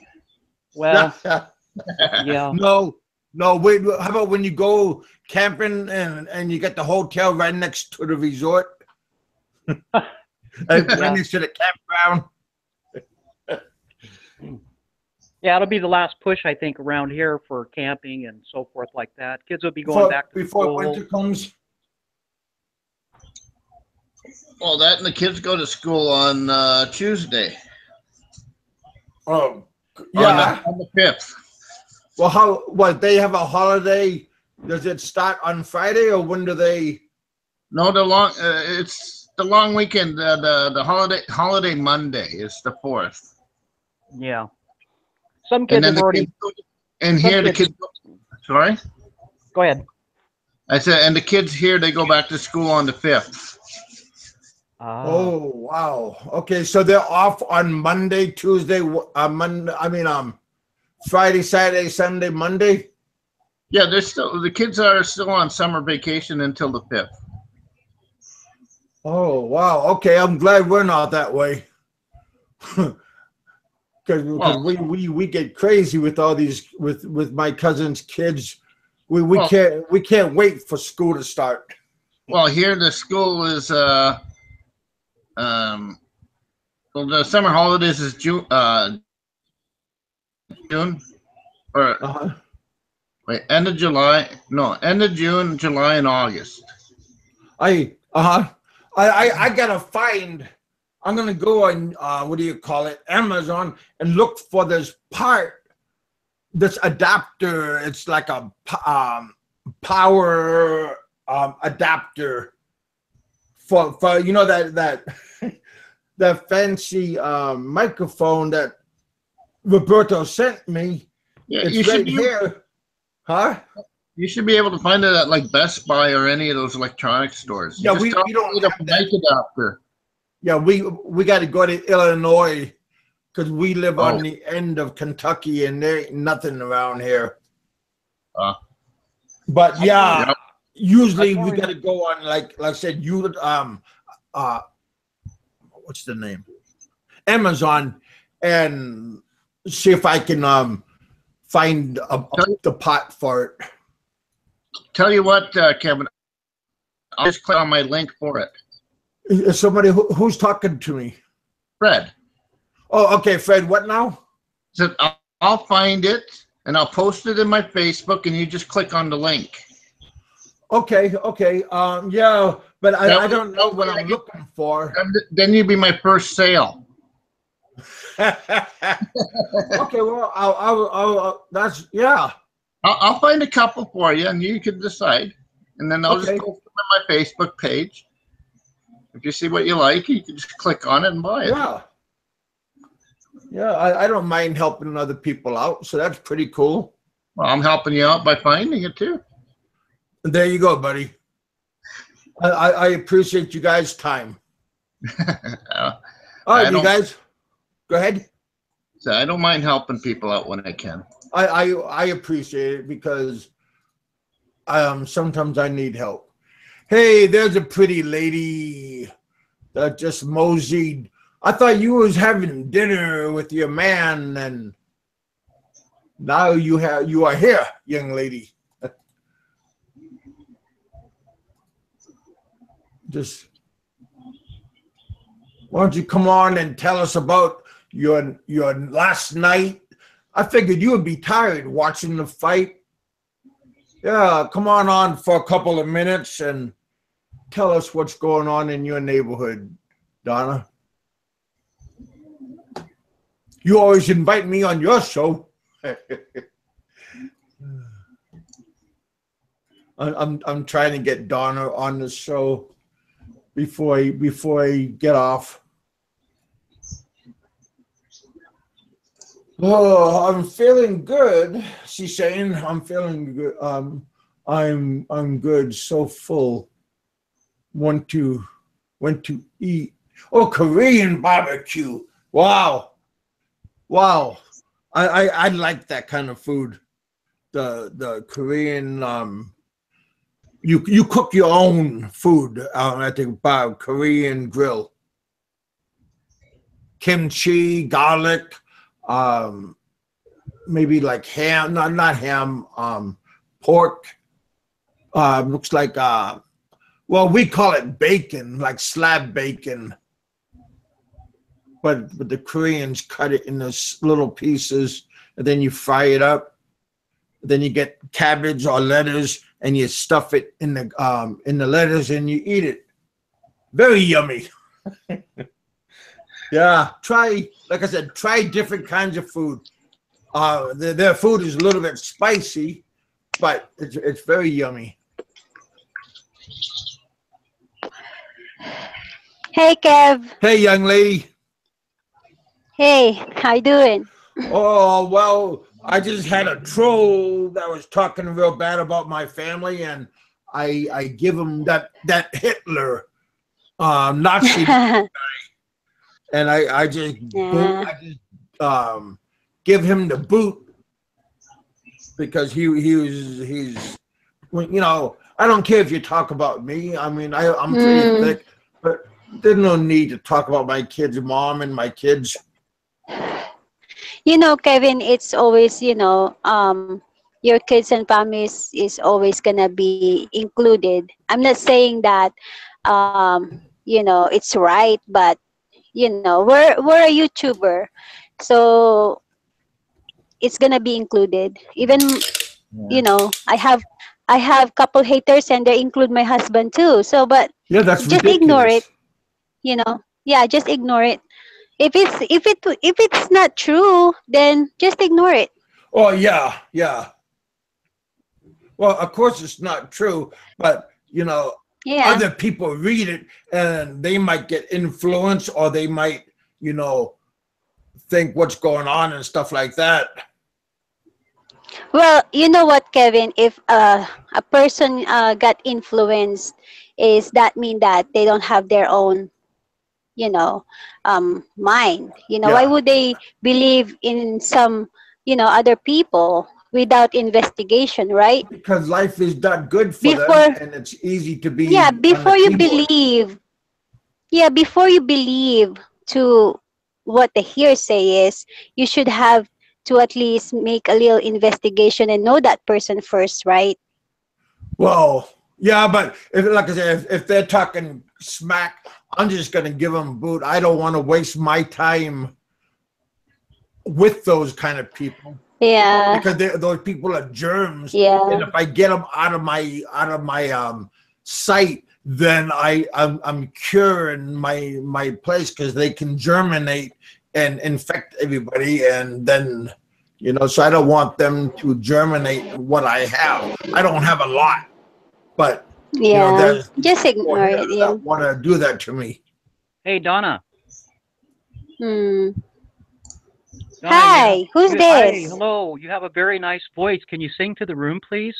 Well, yeah. No. Wait. How about when you go camping and you get the hotel right next to the resort, right next to the campground? Yeah, it'll be the last push, I think, around here for camping and so forth like that. Kids will be going back to before school. winter comes. Well, that and the kids go to school on Tuesday. Oh, yeah. On the 5th. Well, they have a holiday? Does it start on Friday, or when do they? No, it's the long weekend. The holiday Monday is the 4th. Yeah. Some kids have already. Sorry? Go ahead. I said, and the kids here, they go back to school on the 5th. Oh, wow. Okay, so they're off on Monday, Tuesday, Friday, Saturday, Sunday, Monday? Yeah, the kids are still on summer vacation until the 5th. Oh, wow. Okay, I'm glad we're not that way. Because we get crazy with all these with my cousin's kids. We can't wait for school to start. Well, here the school is well, the summer holidays is June or wait, end of July. No, end of June, July, and August. I gotta find. I'm gonna go on what do you call it, Amazon, and look for this part, this adapter. It's like a power adapter for you know that that fancy microphone that Roberto sent me. Yeah, it's right here, huh? You should be able to find it at like Best Buy or any of those electronic stores. Yeah, we don't need a mic adapter. Yeah, we got to go to Illinois because we live on the end of Kentucky and there ain't nothing around here. But yeah, usually we got to go on like I said, what's the name? Amazon, and see if I can find the pot for it. Tell you what, Kevin, I'll just click on my link for it. Somebody who's talking to me? Fred. Oh, okay, Fred. What now? So I'll find it and I'll post it in my Facebook, and you just click on the link. Okay. Yeah, but I don't know what I'm looking for. Then you'd be my first sale. Okay, well, I'll that's yeah. I'll find a couple for you, and you can decide. And then I'll just post them on my Facebook page. If you see what you like, you can just click on it and buy it. Yeah, I don't mind helping other people out, so that's pretty cool. Well, I'm helping you out by finding it too. There you go, buddy. I appreciate you guys' time. All right, you guys, go ahead. So I don't mind helping people out when I can. I appreciate it because sometimes I need help. Hey, there's a pretty lady that just moseyed. I thought you was having dinner with your man, and now you are here, young lady. Just why don't you come on and tell us about your last night? I figured you would be tired watching the fight. Yeah, come on for a couple of minutes and tell us what's going on in your neighborhood, Donna. You always invite me on your show. I'm trying to get Donna on the show before I get off. Oh, I'm feeling good. She's saying I'm feeling good. I'm good. So full. Want to eat. Oh, Korean barbecue. Wow. I like that kind of food. The Korean. You cook your own food at the Korean grill. Kimchi, garlic. Maybe like ham, not ham, pork. Looks like well, we call it bacon, like slab bacon. But the Koreans cut it in those little pieces, and then you fry it up. Then you get cabbage or lettuce, and you stuff it in the lettuce, and you eat it. Very yummy. Yeah, like I said, try different kinds of food. Their food is a little bit spicy, but it's very yummy. Hey, Kev. Hey, young lady. Hey, how you doing? Oh, well, I just had a troll that was talking real bad about my family, and I give him that Hitler Nazi guy. And I just give him the boot because he's I don't care if you talk about me. I mean I'm pretty thick, but there's no need to talk about my kid's mom and my kids. Kevin, it's always your kids and families is always gonna be included. I'm not saying that it's right, but we're a YouTuber, so it's gonna be included. Even Yeah. I have couple haters and they include my husband too. So, but Yeah, that's just ignore it. ridiculous. Yeah, just ignore it. If it's not true, then just ignore it. Oh yeah, yeah. Well, of course it's not true, but Yeah. other people read it and they might get influenced, or they might, you know, think what's going on and stuff like that. Well, you know what, Kevin? If a person got influenced, is that mean that they don't have their own, mind? Why Yeah, would they believe in some, other people without investigation, right? because life is not good for them, Before, and it's easy to yeah, be on the before you keyboard. believe, yeah, before you believe to what the hearsay is, you should have to at least make a little investigation and know that person first, right? Well, yeah, but if, like I said, if they're talking smack, I'm just gonna give them boot. I don't want to waste my time with those kind of people, Yeah, because those people are germs, and yeah. if I get them out of my sight, then I'm curing my place, because they can germinate and infect everybody, and then so I don't want them to germinate what I have. I don't have a lot, but Yeah, there's just people ignore here it. Yeah. that want to do that to me. Hey, Donna. Hmm. Donna, Hi, who's hi, this? hello. You have a very nice voice. Can you sing to the room, please?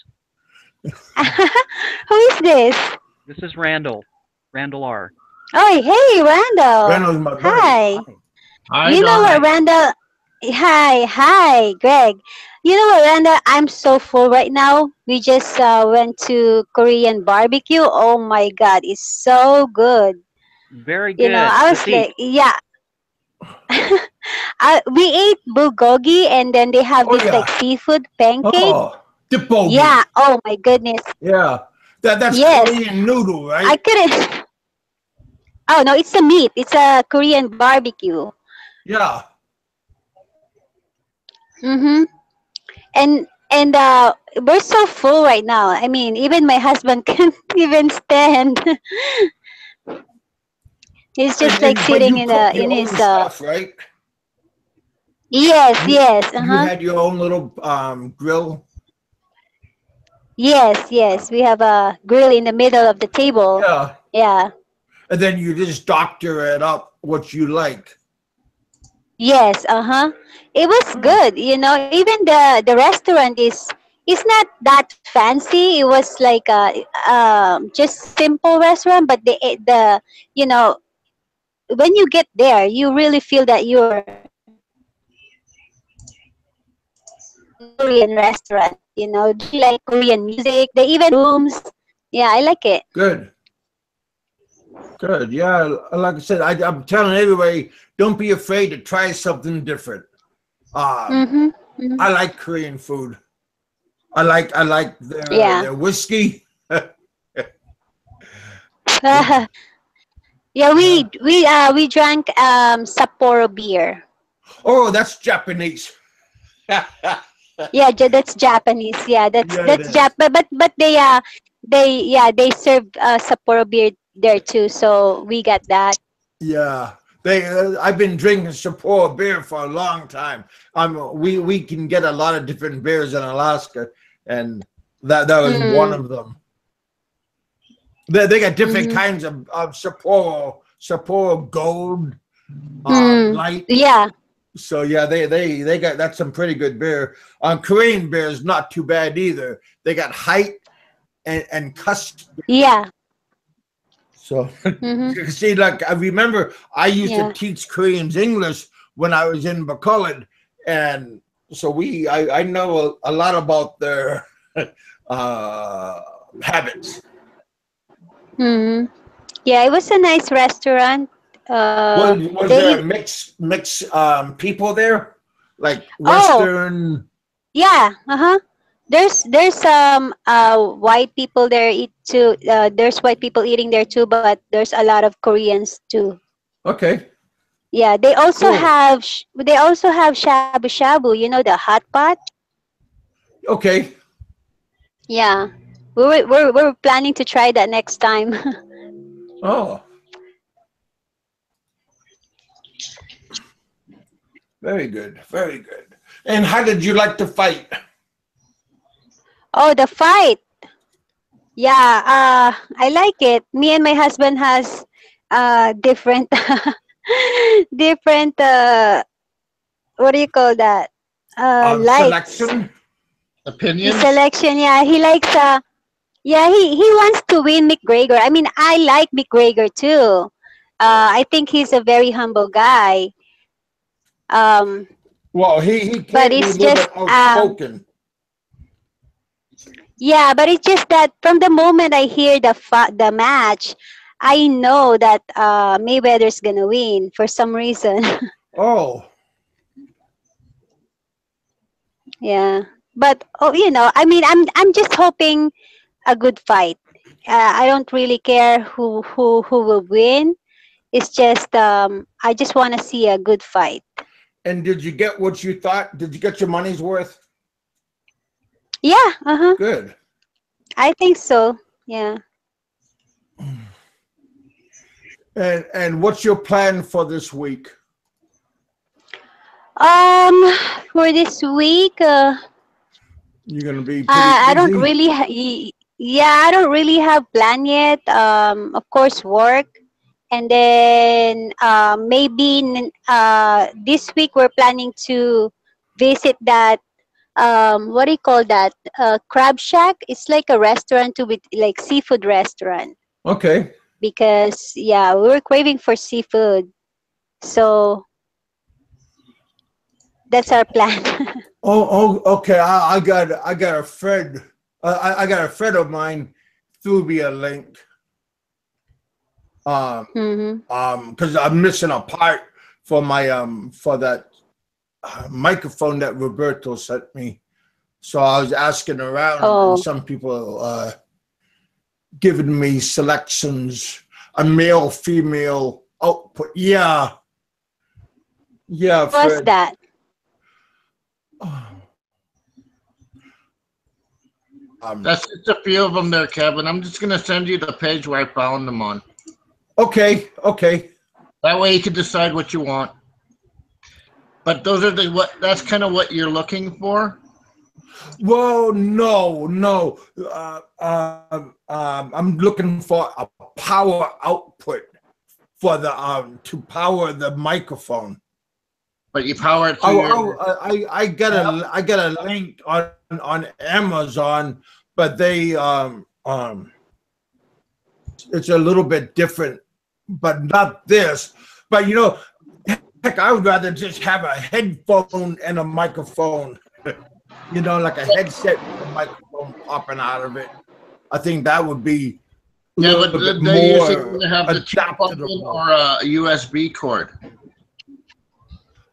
Who is this? This is Randall. Randall R. Oh, hey, Randall. Randall's my buddy. Hi. Hi. Hi, You know what, Donna. Randall? Hi, Greg. You know what, Randall? I'm so full right now. We just went to Korean barbecue. Oh my God, it's so good. Very good. I Let's was eat. like, yeah. We ate bulgogi, and then they have Oh this like yeah. seafood pancake. Oh, dippogi. Yeah. Oh my goodness. Yeah, that's Yes. Korean noodle, I right? couldn't. Oh no, it's a meat. It's a Korean barbecue. Yeah. Mm-hmm. And we're so full right now. I mean, even my husband can't even stand. He's just like But sitting you cook in your his own stuff, right? yes, You yes, you uh-huh. had your own little grill. Yes, yes. We have a grill in the middle of the table. Yeah, Yeah. and then you just doctor it up what you like. Yes, uh-huh. It was Hmm. good. Even the restaurant is not that fancy. It was like a just simple restaurant, but the you know when you get there, you really feel that you're in a Korean restaurant. They like Korean music. They even rooms. Yeah, I like it. Good, good. Yeah, like I said, I'm telling everybody, don't be afraid to try something different. Um, Mm-hmm. Hmm. I like Korean food. I like their Yeah. their whiskey. Yeah, Yeah. we drank Sapporo beer. Oh, that's Japanese. Yeah, Yeah, that's Japanese. Yeah, it that's is. but they serve Sapporo beer there too. So we got that. Yeah, they. I've been drinking Sapporo beer for a long time. We can get a lot of different beers in Alaska, and that was one Mm, of them. They got different mm-hmm. kinds of Sapporo Gold, Mm, Light. yeah, So yeah, they got that's some pretty good beer. Korean beer is not too bad either. They got height and custard. yeah. So Mm-hmm. see, like I remember, I used to Yeah. teach Koreans English when I was in Bacolod, and so I know a lot about their uh, habits. Mm-hmm. Yeah, it was a nice restaurant. Was there a They mix people there, like Oh Western? yeah, uh-huh. There's some white people there eat too. There's white people eating there too, but there's a lot of Koreans too. Okay. Yeah, Cool. they also have shabu shabu. You know, the hot pot. Okay. Yeah, we're planning to try that next time. Oh, very good. Very good. And how did you like to fight? Oh, the fight. Yeah, I like it. Me and my husband has different different what do you call that? Likes. Selection? His Opinions? selection, yeah, he likes yeah, he wants to win McGregor. I mean, I like McGregor too. I think he's a very humble guy. Um, Well, he but can be a it's little just bit outspoken. yeah, but it's just that from the moment I hear the match, I know that Mayweather's gonna win for some reason. Oh, Yeah, but oh, I mean, I'm just hoping a good fight. I don't really care who will win. It's just I just want to see a good fight. and did you get what you thought? Did you get your money's worth? Yeah, uh-huh. Good. I think so. Yeah. And what's your plan for this week? Um, for this week, You're gonna be pretty I don't busy. really yeah, I don't really have plan yet. Of course, work, and then maybe this week we're planning to visit that what do you call that? Crab Shack. It's like a restaurant too, with like seafood restaurant. Okay. Because yeah, we were craving for seafood, so that's our plan. Okay. I got a friend. I got a friend of mine threw me a link. Um, Hmm. because I'm missing a part for my for that microphone that Roberto sent me. So I was asking around, and Oh, some people giving me selections, a male, female output. Yeah, yeah, who was Fred. that? That's just a few of them there, Kevin. I'm just gonna send you the page where I found them on. Okay, okay. That way you can decide what you want. But those are the what. That's kind of what you're looking for. Well, no, no. I'm looking for a power output for the to power the microphone. But you power it through your. I got a link on Amazon, but they it's a little bit different, but not this. But heck, I would rather just have a headphone and a microphone. Like a headset with a microphone popping out of it. I think that would be a Yeah, but little bit they usually more have the two plug-in adaptable. or a USB cord.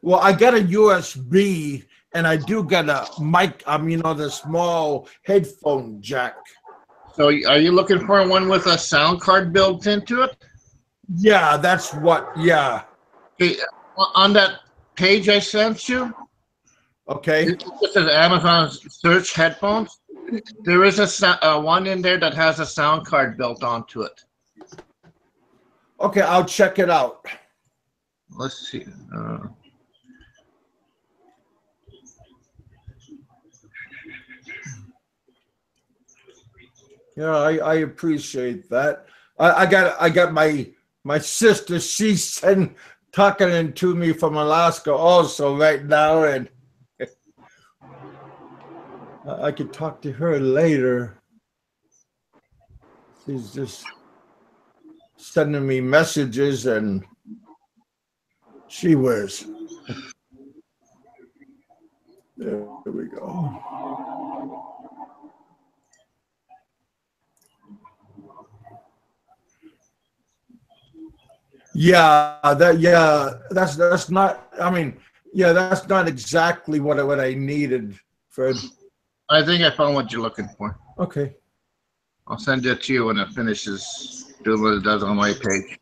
Well, I got a USB and I do get a mic, the small headphone jack. So are you looking for one with a sound card built into it? Yeah, that's what, yeah. Okay, on that page I sent you, Okay. it says Amazon search headphones. There is a one in there that has a sound card built onto it. Okay, I'll check it out. Let's see. Yeah, I appreciate that. I got my sister, she's talking to me from Alaska also right now, and I could talk to her later. She's just sending me messages, and she was. There we go. That's not. I mean, yeah, that's not exactly what I needed, Fred. I think I found what you're looking for. Okay. I'll send it to you when it finishes doing what it does on my page.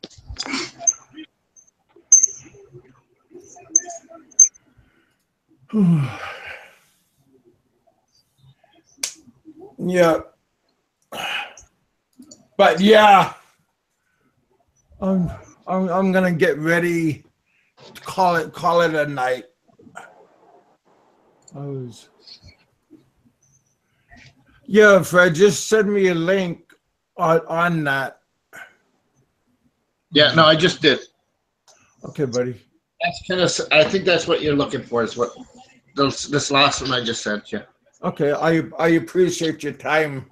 Yeah. But yeah, I'm gonna get ready to call it a night. Yeah, Fred, just send me a link on that. Yeah, no, I just did. Okay, buddy. That's kind of. I think that's what you're looking for. Is what this last one I just sent you. Okay, I appreciate your time.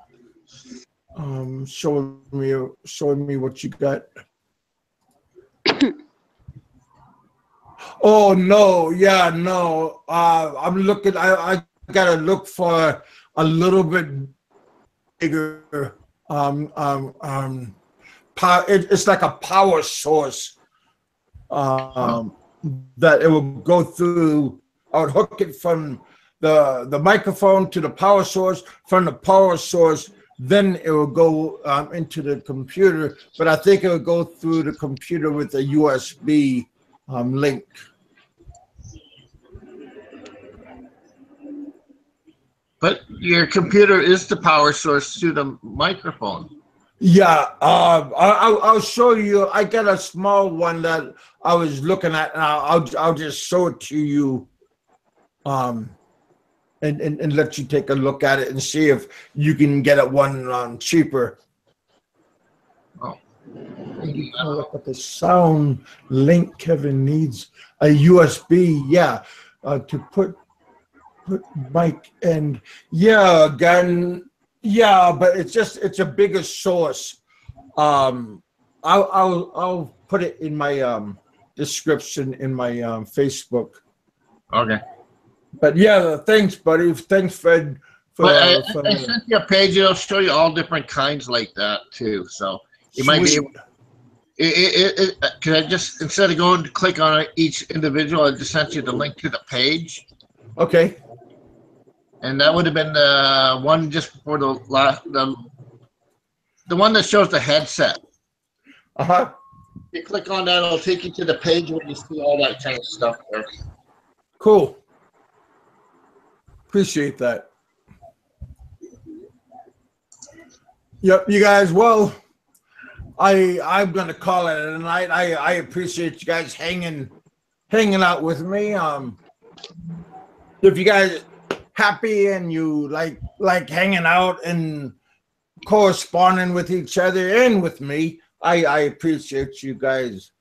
Showing me what you got. Oh no, yeah, no. I'm looking. I gotta look for a little bit bigger. It's like a power source. That it will go through. I would hook it from the microphone to the power source. From the power source, then it will go into the computer. But I think it will go through the computer with a USB link. But your computer is the power source to the microphone. Yeah, I'll show you. I got a small one that I was looking at, and I'll just show it to you, and let you take a look at it and see if you can get it one cheaper. Oh, Look at the sound link. Kevin needs a USB. Yeah, to put mic and again. Yeah, but it's a bigger source. I'll put it in my description in my Facebook. okay. But yeah, thanks, buddy. Thanks, Fred. I sent you a page. It'll show you all different kinds like that too. So you might be able. Can I just instead of going to click on each individual, I just sent you the link to the page. Okay. And that would have been the one just before the one that shows the headset. You click on that, it'll take you to the page where you see all that kind of stuff there. Cool. Appreciate that. Yep, you guys. Well, I'm gonna call it a night. I appreciate you guys hanging out with me. If you guys happy and you like hanging out and corresponding with each other and with me, I appreciate you guys.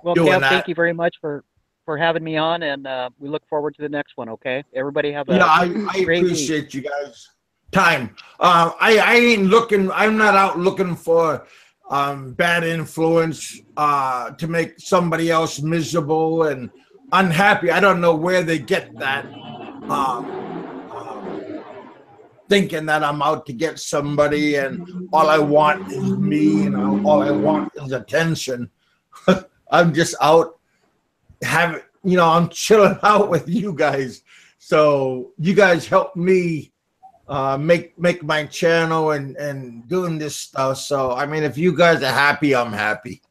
Well, Kev, thank you very much for having me on, and we look forward to the next one. Okay, everybody have a I appreciate week. You guys time. I ain't looking. I'm not out looking for bad influence to make somebody else miserable and unhappy. I don't know where they get that. Thinking that I'm out to get somebody and all I want is me and all I want is attention. I'm just out I'm chilling out with you guys. So you guys help me make my channel and doing this stuff. So I mean, if you guys are happy, I'm happy.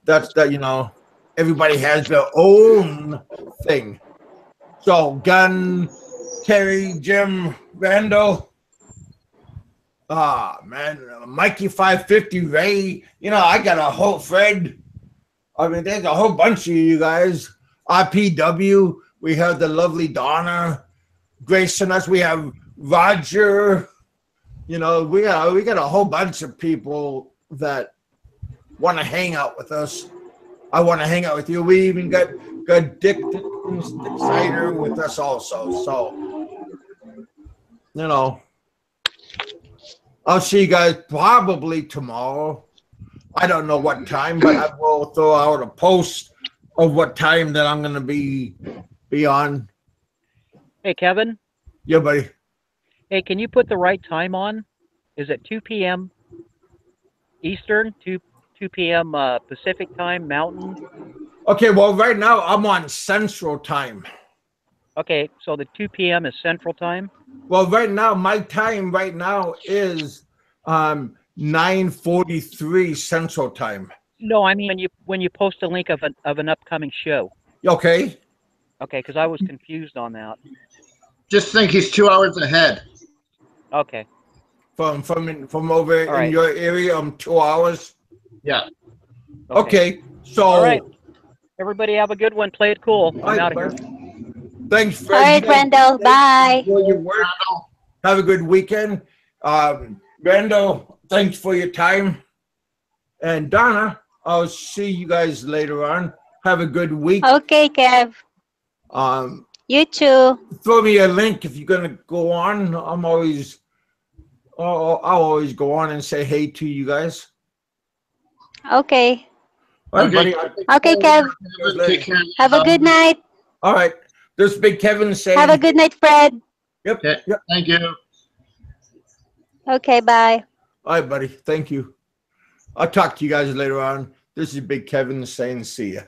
That's that, everybody has their own thing. So Gun, Terry, Jim, Randall, man, Mikey 550, Ray, I got a whole Fred. I mean, there's a whole bunch of you guys. RPW, we have the lovely Donna gracing us. We have Roger. We got a whole bunch of people that want to hang out with us. I want to hang out with you. We even got Dick Cider with us also. So, I'll see you guys probably tomorrow. I don't know what time, but I will throw out a post of what time that I'm going to be on. Hey, Kevin. Yeah, buddy. Hey, can you put the right time on? Is it 2 p.m. Eastern, 2 p.m. Pacific time, Mountain? Okay, well, right now I'm on Central time. Okay, so the 2 p.m. is Central Time? Well, right now, my time right now is 9:43 Central Time. No, I mean when you post a link of an upcoming show. Okay. Okay, because I was confused on that. Just think he's 2 hours ahead. Okay. From over All in right. your area, 2 hours. Yeah. Okay. So. All right. Everybody have a good one. Play it cool. I'm out of here. Thanks, All Fred. right, Randall. Bye. Enjoy your work. Have a good weekend. Randall, thanks for your time. And Donna, I'll see you guys later on. Have a good week. Okay, Kev. You too. Throw me a link if you're gonna go on. I'll always go on and say hey to you guys. Okay. All right, buddy. Okay, Kev. Take care. Have a good night. All right. There's Big Kevin saying. Have a good night, Fred. Yep. Okay. Yep. Thank you. Okay, bye. All right, buddy. Thank you. I'll talk to you guys later on. This is Big Kevin saying see ya.